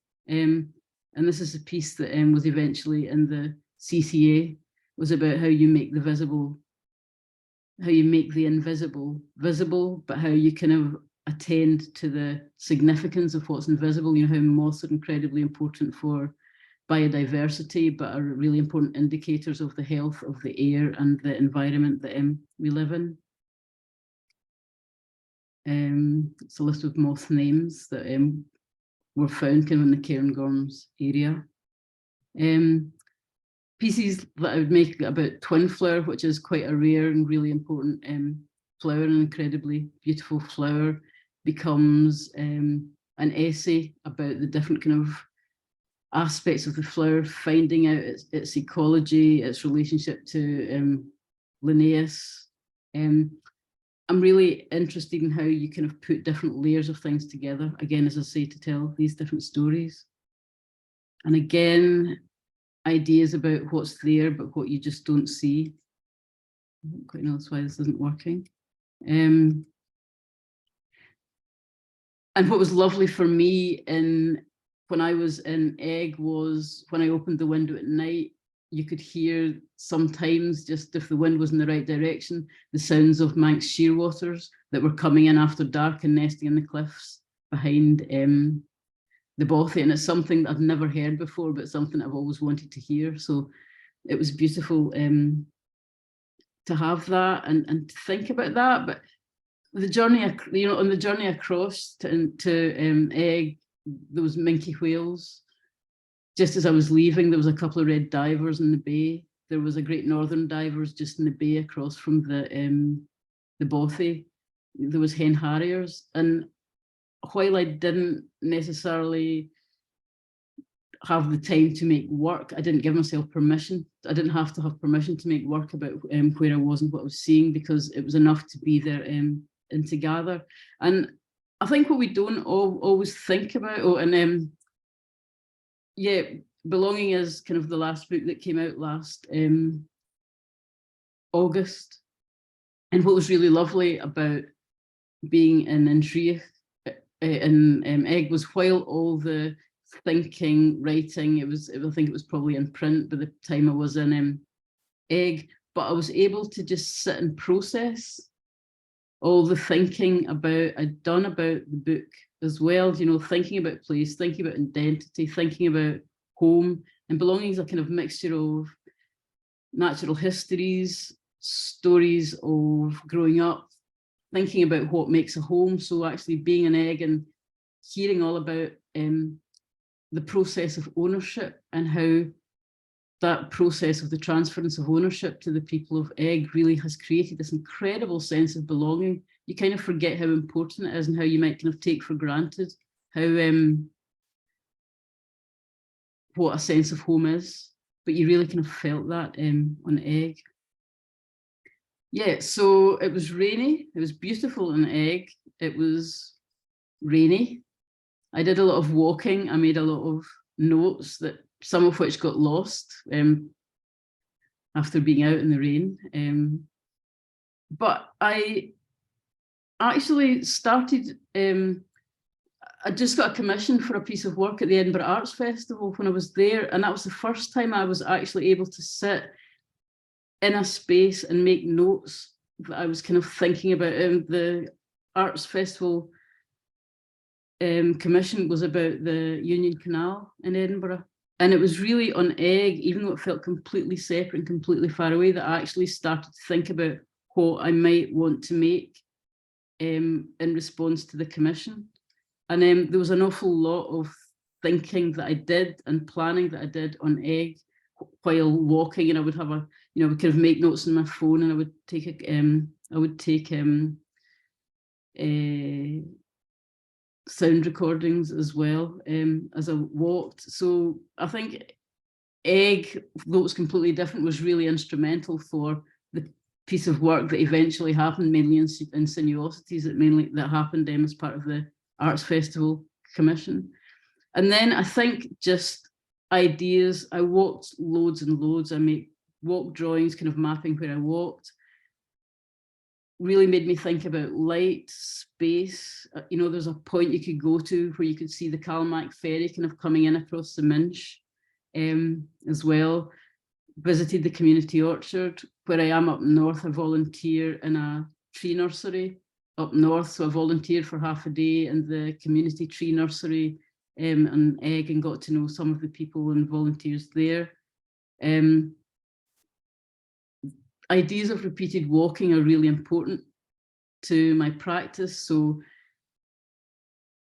And this is a piece that was eventually in the CCA, was about how you make the visible, how you make the invisible visible, but how you kind of attend to the significance of what's invisible. You know, how moths are incredibly important for biodiversity, but are really important indicators of the health of the air and the environment that we live in. It's a list of moth names that were found kind of in the Cairngorms area. Pieces that I would make about twin flower, which is quite a rare and really important flower, an incredibly beautiful flower, becomes an essay about the different kind of aspects of the flower, finding out its ecology, its relationship to Linnaeus. I'm really interested in how you kind of put different layers of things together, again, as I say, to tell these different stories. And again, ideas about what's there, but what you just don't see. I don't quite know why this isn't working. And what was lovely for me when I was in Egg was when I opened the window at night, you could hear sometimes, just if the wind was in the right direction, the sounds of Manx shearwaters that were coming in after dark and nesting in the cliffs behind the Bothy. And it's something that I've never heard before, but something I've always wanted to hear. So it was beautiful to have that and to think about that. But the journey, you know, on the journey across to Egg, there was minke whales. Just as I was leaving, there was a couple of red divers in the bay. There was a great northern divers just in the bay across from the Bothy. There was hen harriers. And while I didn't necessarily have the time to make work, I didn't give myself permission. I didn't have to have permission to make work about where I was and what I was seeing, because it was enough to be there and to gather. And I think what we don't always think about, yeah, Belonging is kind of the last book that came out last August. And what was really lovely about being in Intrigue in Egg was, while all the thinking, writing, I think it was probably in print by the time I was in Egg, but I was able to just sit and process all the thinking I'd done about the book as well, you know, thinking about place, thinking about identity, thinking about home. And Belonging is a kind of mixture of natural histories, stories of growing up, thinking about what makes a home. So actually being an egg and hearing all about the process of ownership and how that process of the transference of ownership to the people of egg really has created this incredible sense of belonging. You kind of forget how important it is and how you might kind of take for granted how what a sense of home is, but you really kind of felt that on egg. Yeah, so it was rainy, it was beautiful on egg, it was rainy. I did a lot of walking, I made a lot of notes, that some of which got lost after being out in the rain. But I actually started, I just got a commission for a piece of work at the Edinburgh Arts Festival when I was there, and that was the first time I was actually able to sit in a space and make notes that I was kind of thinking about. The Arts Festival commission was about the Union Canal in Edinburgh, and it was really on egg, even though it felt completely separate and completely far away, that I actually started to think about what I might want to make in response to the commission. And there was an awful lot of thinking that I did and planning that I did on egg while walking, and I would have a, you know, would kind of make notes on my phone, and I would take sound recordings as well as I walked. So I think egg, though it's completely different, was really instrumental for the piece of work that eventually happened, mainly in Sinuosities, that happened as part of the Arts Festival commission. And then I think just ideas, I walked loads and loads, I made walk drawings, kind of mapping where I walked, really made me think about light, space. You know, there's a point you could go to where you could see the Calmac ferry kind of coming in across the Minch as well. Visited the community orchard. Where I am up north, I volunteer in a tree nursery up north, so I volunteered for half a day in the community tree nursery and egg, and got to know some of the people and volunteers there. Ideas of repeated walking are really important to my practice. So,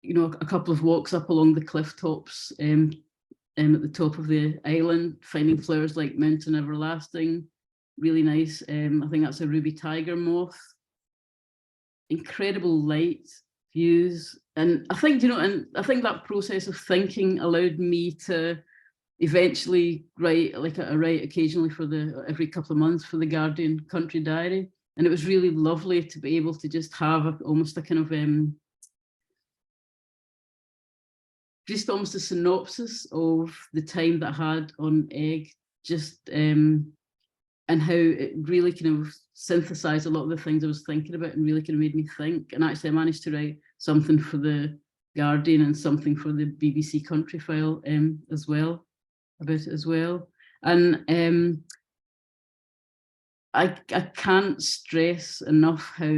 you know, a couple of walks up along the cliff tops at the top of the island, finding flowers like mint and everlasting, really nice. I think that's a ruby tiger moth. Incredible light, views. And I think, you know, and I think that process of thinking allowed me to eventually write, like I write occasionally for every couple of months for the Guardian Country Diary. And it was really lovely to be able to just have almost a kind of, just almost a synopsis of the time that I had on egg, just, and how it really kind of synthesized a lot of the things I was thinking about and really kind of made me think. And actually I managed to write something for the Guardian and something for the BBC Country File as well, about it as well. And I can't stress enough how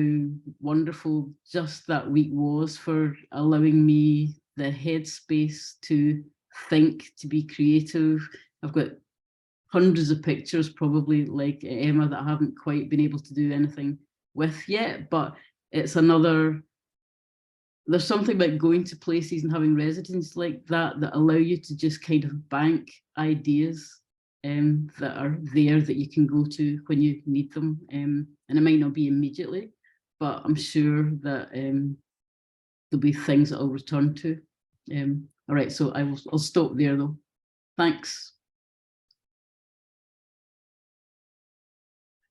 wonderful just that week was for allowing me the headspace to think, to be creative. I've got hundreds of pictures, probably like Emma, that I haven't quite been able to do anything with yet, but it's another, there's something about going to places and having residences like that allow you to just kind of bank ideas that are there that you can go to when you need them. And it might not be immediately, but I'm sure that there'll be things that I'll return to. All right, so I'll stop there though. Thanks.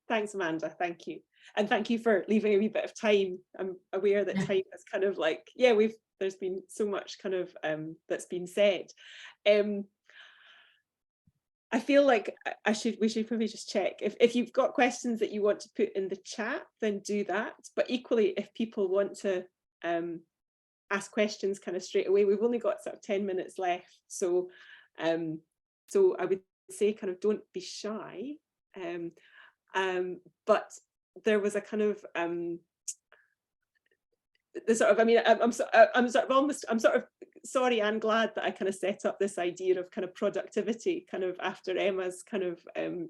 Thanks, Amanda. Thank you. And thank you for leaving a wee bit of time. I'm aware that time is kind of like, yeah, there's been so much kind of that's been said. I feel like we should probably just check. If you've got questions that you want to put in the chat, then do that. But equally, if people want to ask questions kind of straight away, we've only got sort of 10 minutes left. So so I would say kind of don't be shy. But there was a kind of the sort of, I mean, I'm sort of sorry and glad that I kind of set up this idea of kind of productivity kind of after Emma's kind of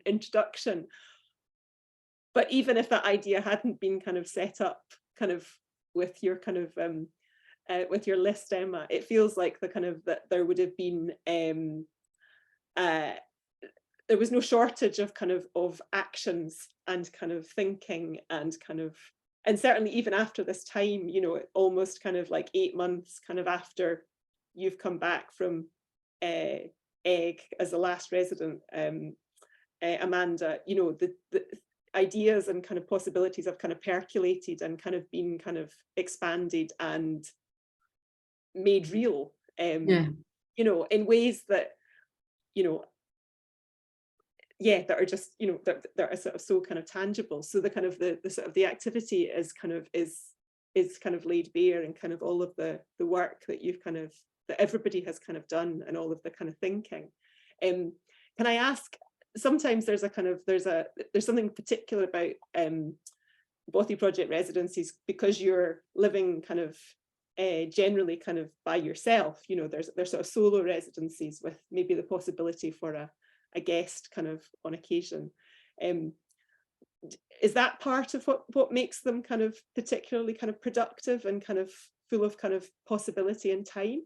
introduction. but even if that idea hadn't been kind of set up kind of with your kind of with your list, Emma, it feels like the kind of that there would have been there was no shortage of kind of actions and kind of thinking and kind of, and certainly even after this time, you know, almost kind of like 8 months kind of after you've come back from Egg as the last resident, Amanda, you know, the ideas and kind of possibilities have kind of percolated and kind of been kind of expanded and made real, you know, in ways that, you know, yeah, that are just, you know, that are sort of so kind of tangible. So the kind of the sort of the activity is kind of laid bare, and kind of all of the work that you've kind of, that everybody has kind of done, and all of the kind of thinking. Can I ask, sometimes there's a kind of, there's something particular about Bothy Project residencies, because you're living kind of generally kind of by yourself, you know, there's sort of solo residencies with maybe the possibility for a guest kind of on occasion. Is that part of what makes them kind of particularly kind of productive and kind of full of kind of possibility and time?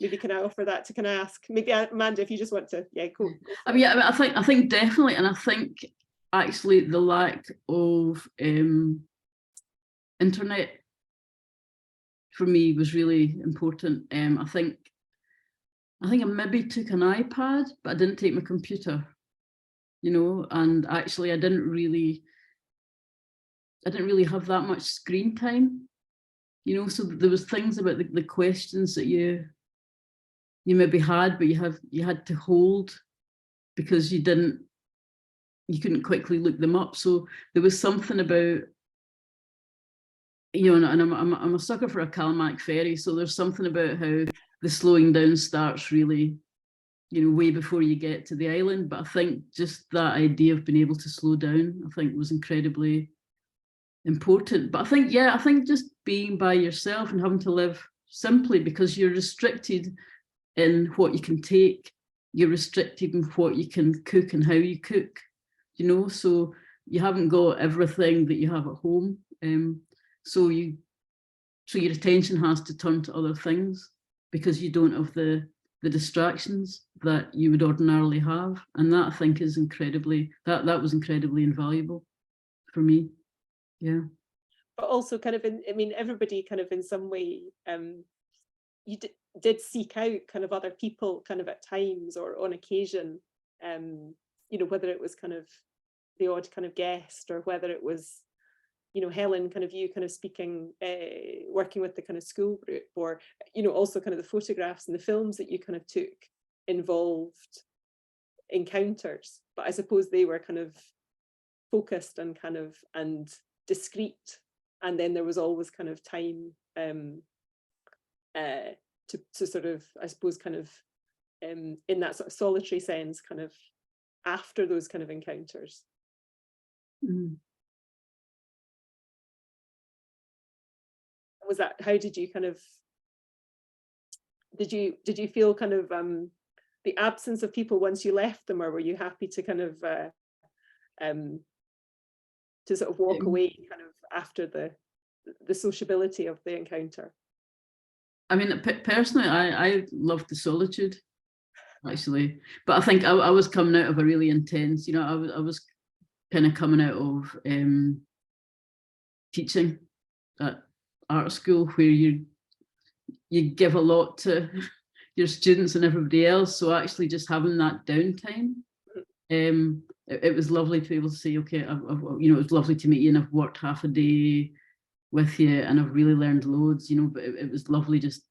Maybe can I offer that to, can I ask, maybe Amanda, if you just want to, yeah, go. I mean, I think definitely, and I think actually the lack of internet for me was really important. I think I maybe took an iPad, but I didn't take my computer, you know, and actually I didn't really have that much screen time, you know, so there was things about the questions that you maybe had, but you had to hold because you couldn't quickly look them up. So there was something about, you know, and I'm a sucker for a Calamack ferry, so there's something about how the slowing down starts really, you know, way before you get to the island. But I think just that idea of being able to slow down, I think was incredibly important. But I think just being by yourself and having to live simply, because you're restricted in what you can take, you're restricted in what you can cook and how you cook, you know, so you haven't got everything that you have at home. So your attention has to turn to other things because you don't have the distractions that you would ordinarily have. And that, I think, is incredibly, that was incredibly invaluable for me. Yeah. But also kind of, I mean, everybody kind of in some way, you did seek out kind of other people kind of at times or on occasion, you know, whether it was kind of the odd kind of guest, or whether it was, you know, Helen, kind of you kind of speaking, working with the kind of school group, or, you know, also kind of the photographs and the films that you kind of took involved encounters, but I suppose they were kind of focused and kind of, and discreet. And then there was always kind of time to sort of, I suppose, kind of in that sort of solitary sense, kind of after those kind of encounters. Mm. Was that, how did you kind of, did you feel kind of the absence of people once you left them, or were you happy to kind of to sort of walk away kind of after the sociability of the encounter? I mean, personally, I loved the solitude, actually, but I think I was coming out of a really intense, you know, I was kind of coming out of teaching at art school, where you give a lot to your students and everybody else. So actually just having that downtime, it was lovely to be able to say, okay, you know, it was lovely to meet you, and I've worked half a day with you and I've really learned loads, you know, but it was lovely just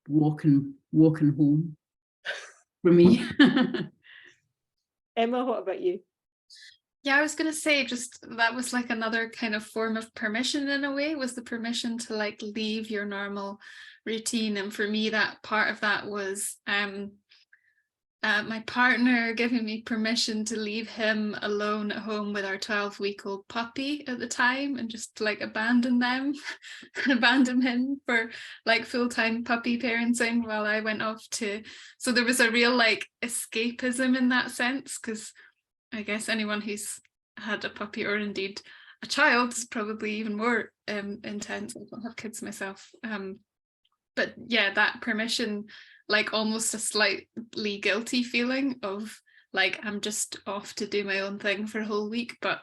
walking home for me. Emma, what about you? Yeah, I was going to say, just that was like another kind of form of permission in a way, was the permission to like leave your normal routine. And for me, that part of that was my partner giving me permission to leave him alone at home with our 12-week-old puppy at the time, and just like abandon them and abandon him for like full-time puppy parenting while I went off to, so there was a real like escapism in that sense, because I guess anyone who's had a puppy, or indeed a child, is probably even more intense. I don't have kids myself. But yeah, that permission, like almost a slightly guilty feeling of like, I'm just off to do my own thing for a whole week. But,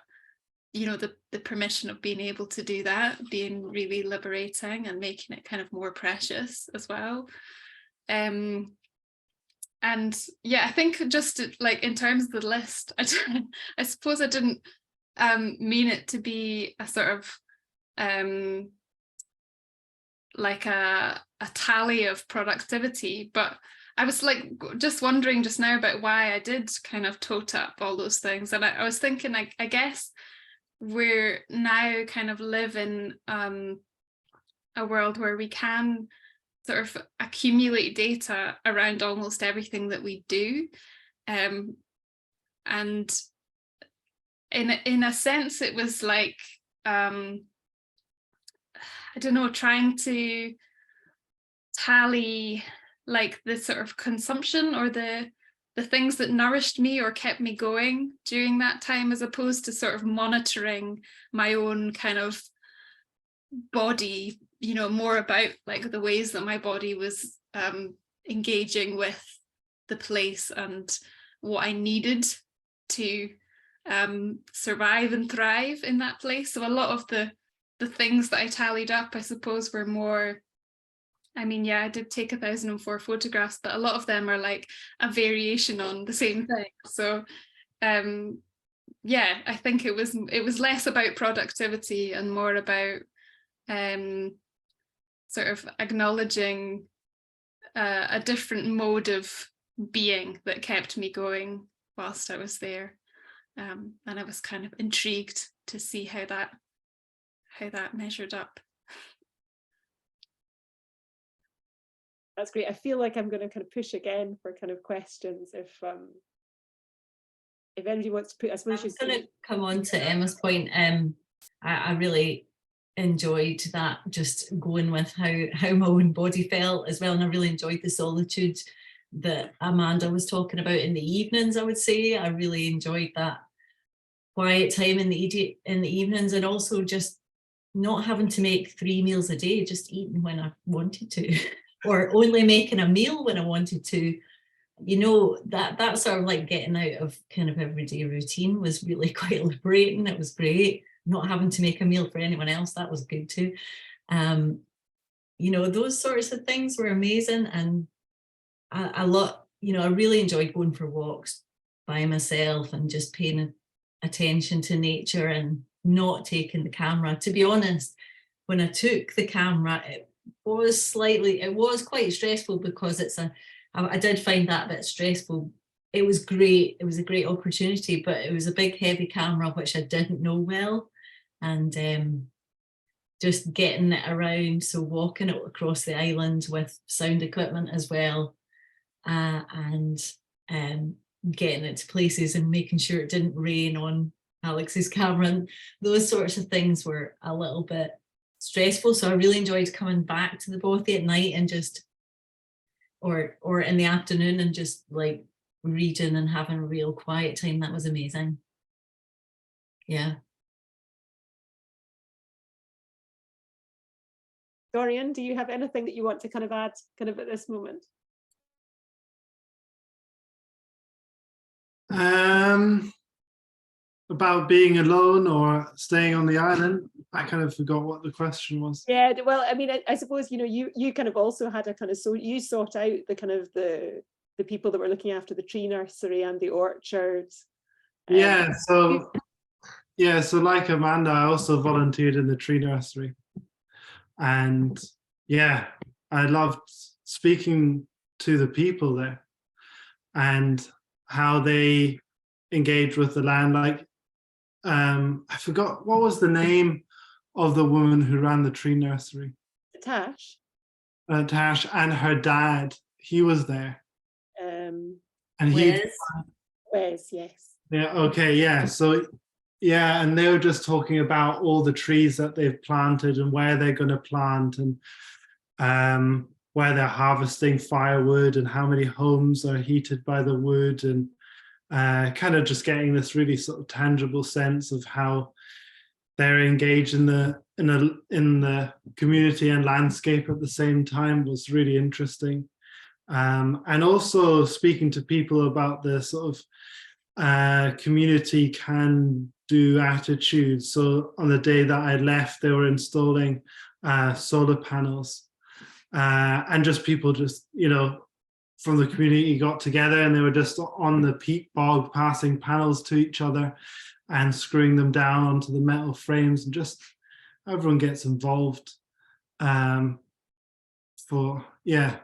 you know, the permission of being able to do that, being really liberating and making it kind of more precious as well. And yeah, I think just like in terms of the list, I suppose I didn't mean it to be a sort of like a tally of productivity, but I was like just wondering just now about why I did kind of tote up all those things. And I was thinking, I guess we're now kind of live in a world where we can sort of accumulate data around almost everything that we do. And in a sense, it was like, I don't know, trying to tally like the sort of consumption or the things that nourished me or kept me going during that time, as opposed to sort of monitoring my own kind of body, you know, more about like the ways that my body was engaging with the place and what I needed to survive and thrive in that place. So a lot of the things that I tallied up, I suppose, were more, I mean, yeah, I did take 1,004 photographs, but a lot of them are like a variation on the same thing. So yeah, I think it was less about productivity and more about sort of acknowledging a different mode of being that kept me going whilst I was there. And I was kind of intrigued to see how that measured up. That's great. I feel like I'm going to kind of push again for kind of questions if anybody wants to put. I suppose I was going to come on to Emma's point. I really enjoyed that, just going with how my own body felt as well, and I really enjoyed the solitude that Amanda was talking about in the evenings. I would say I really enjoyed that quiet time in the evenings, and also just not having to make 3 meals a day, just eating when I wanted to. Or only making a meal when I wanted to. You know, that sort of like getting out of kind of everyday routine was really quite liberating. It was great. Not having to make a meal for anyone else, that was good too. You know, those sorts of things were amazing. And I really enjoyed going for walks by myself and just paying attention to nature and not taking the camera. To be honest, when I took the camera, it was quite stressful, because I did find that a bit stressful. It was great. It was a great opportunity, but it was a big heavy camera, which I didn't know well. And just getting it around, so walking it across the island with sound equipment as well, and getting it to places and making sure it didn't rain on Alex's camera, and those sorts of things were a little bit stressful. So I really enjoyed coming back to the Bothy at night and just or in the afternoon and just like reading and having a real quiet time. That was amazing. Yeah. Dorian, do you have anything that you want to kind of add kind of at this moment? About being alone or staying on the island. I kind of forgot what the question was. Yeah, well, I mean, I suppose, you know, you kind of also had a kind of, so you sought out the kind of the people that were looking after the tree nursery and the orchard. So like Amanda, I also volunteered in the tree nursery. And yeah, I loved speaking to the people there and how they engage with the land. Like, I forgot, what was the name of the woman who ran the tree nursery? Tash. Tash, and her dad, he was there. And Wes, yes. Yeah, okay, yeah. So yeah, and they were just talking about all the trees that they've planted and where they're going to plant, and where they're harvesting firewood and how many homes are heated by the wood, and kind of just getting this really sort of tangible sense of how they're engaged in the community and landscape at the same time was really interesting. And also speaking to people about the sort of community can-do attitude. So on the day that I left, they were installing solar panels, and just people just, you know, from the community got together and they were just on the peat bog passing panels to each other and screwing them down onto the metal frames, and just everyone gets involved for, yeah,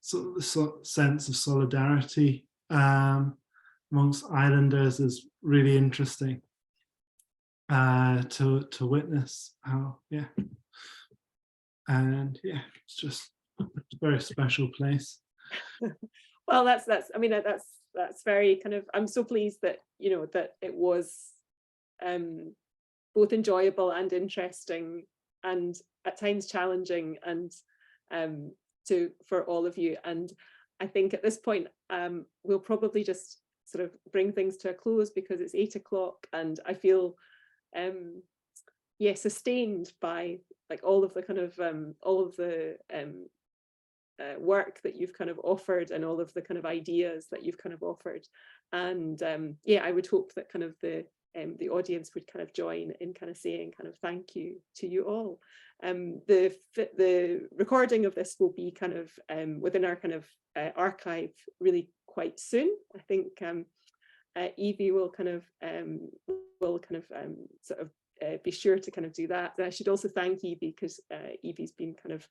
so the sense of solidarity amongst islanders is really interesting to witness how, yeah. And yeah, it's just a very special place. Well, that's I mean, that's very kind of, I'm so pleased that, you know, that it was both enjoyable and interesting and at times challenging, and for all of you. And I think at this point we'll probably just sort of bring things to a close, because it's 8 o'clock and I feel yeah, sustained by like all of the kind of work that you've kind of offered and all of the kind of ideas that you've kind of offered. And yeah, I would hope that kind of the audience would kind of join in kind of saying kind of thank you to you all. The recording of this will be kind of within our kind of archive really quite soon. I think Evie will kind of sort of be sure to kind of do that. And I should also thank Evie, because Evie's been kind of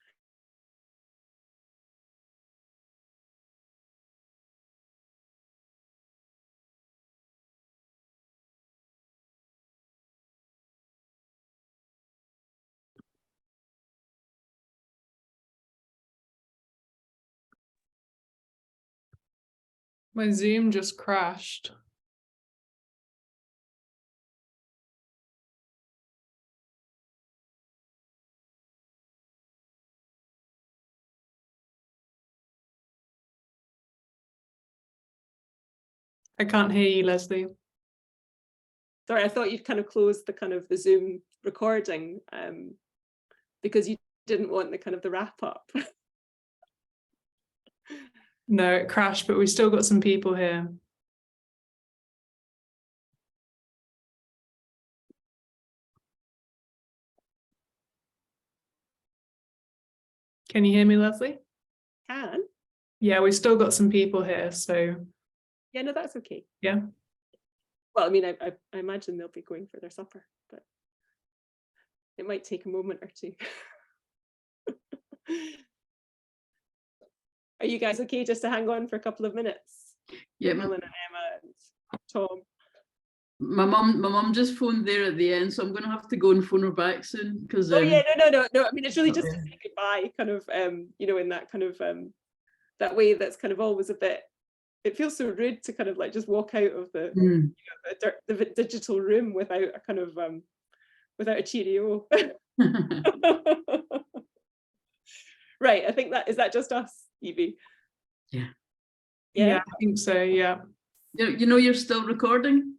My Zoom just crashed. I can't hear you, Leslie. sorry, I thought you'd kind of closed the kind of the Zoom recording because you didn't want the kind of the wrap up. No, it crashed, but we've still got some people here. Can you hear me, Leslie? Can? Yeah, we've still got some people here, so. Yeah, no, that's okay. Yeah. Well, I mean, I imagine they'll be going for their supper, but it might take a moment or two. Are you guys okay just to hang on for a couple of minutes? Yeah. Helen and Emma and Tom. My mum just phoned there at the end, so I'm going to have to go and phone her back soon, because Oh yeah, no. I mean, it's really just to say goodbye, kind of, you know, in that kind of that way. That's kind of always a bit. It feels so rude to kind of like just walk out of the, you know, the digital room without a kind of without a cheerio. Right, I think is that just us, Evie? Yeah. Yeah, I think so, yeah. You know you're still recording?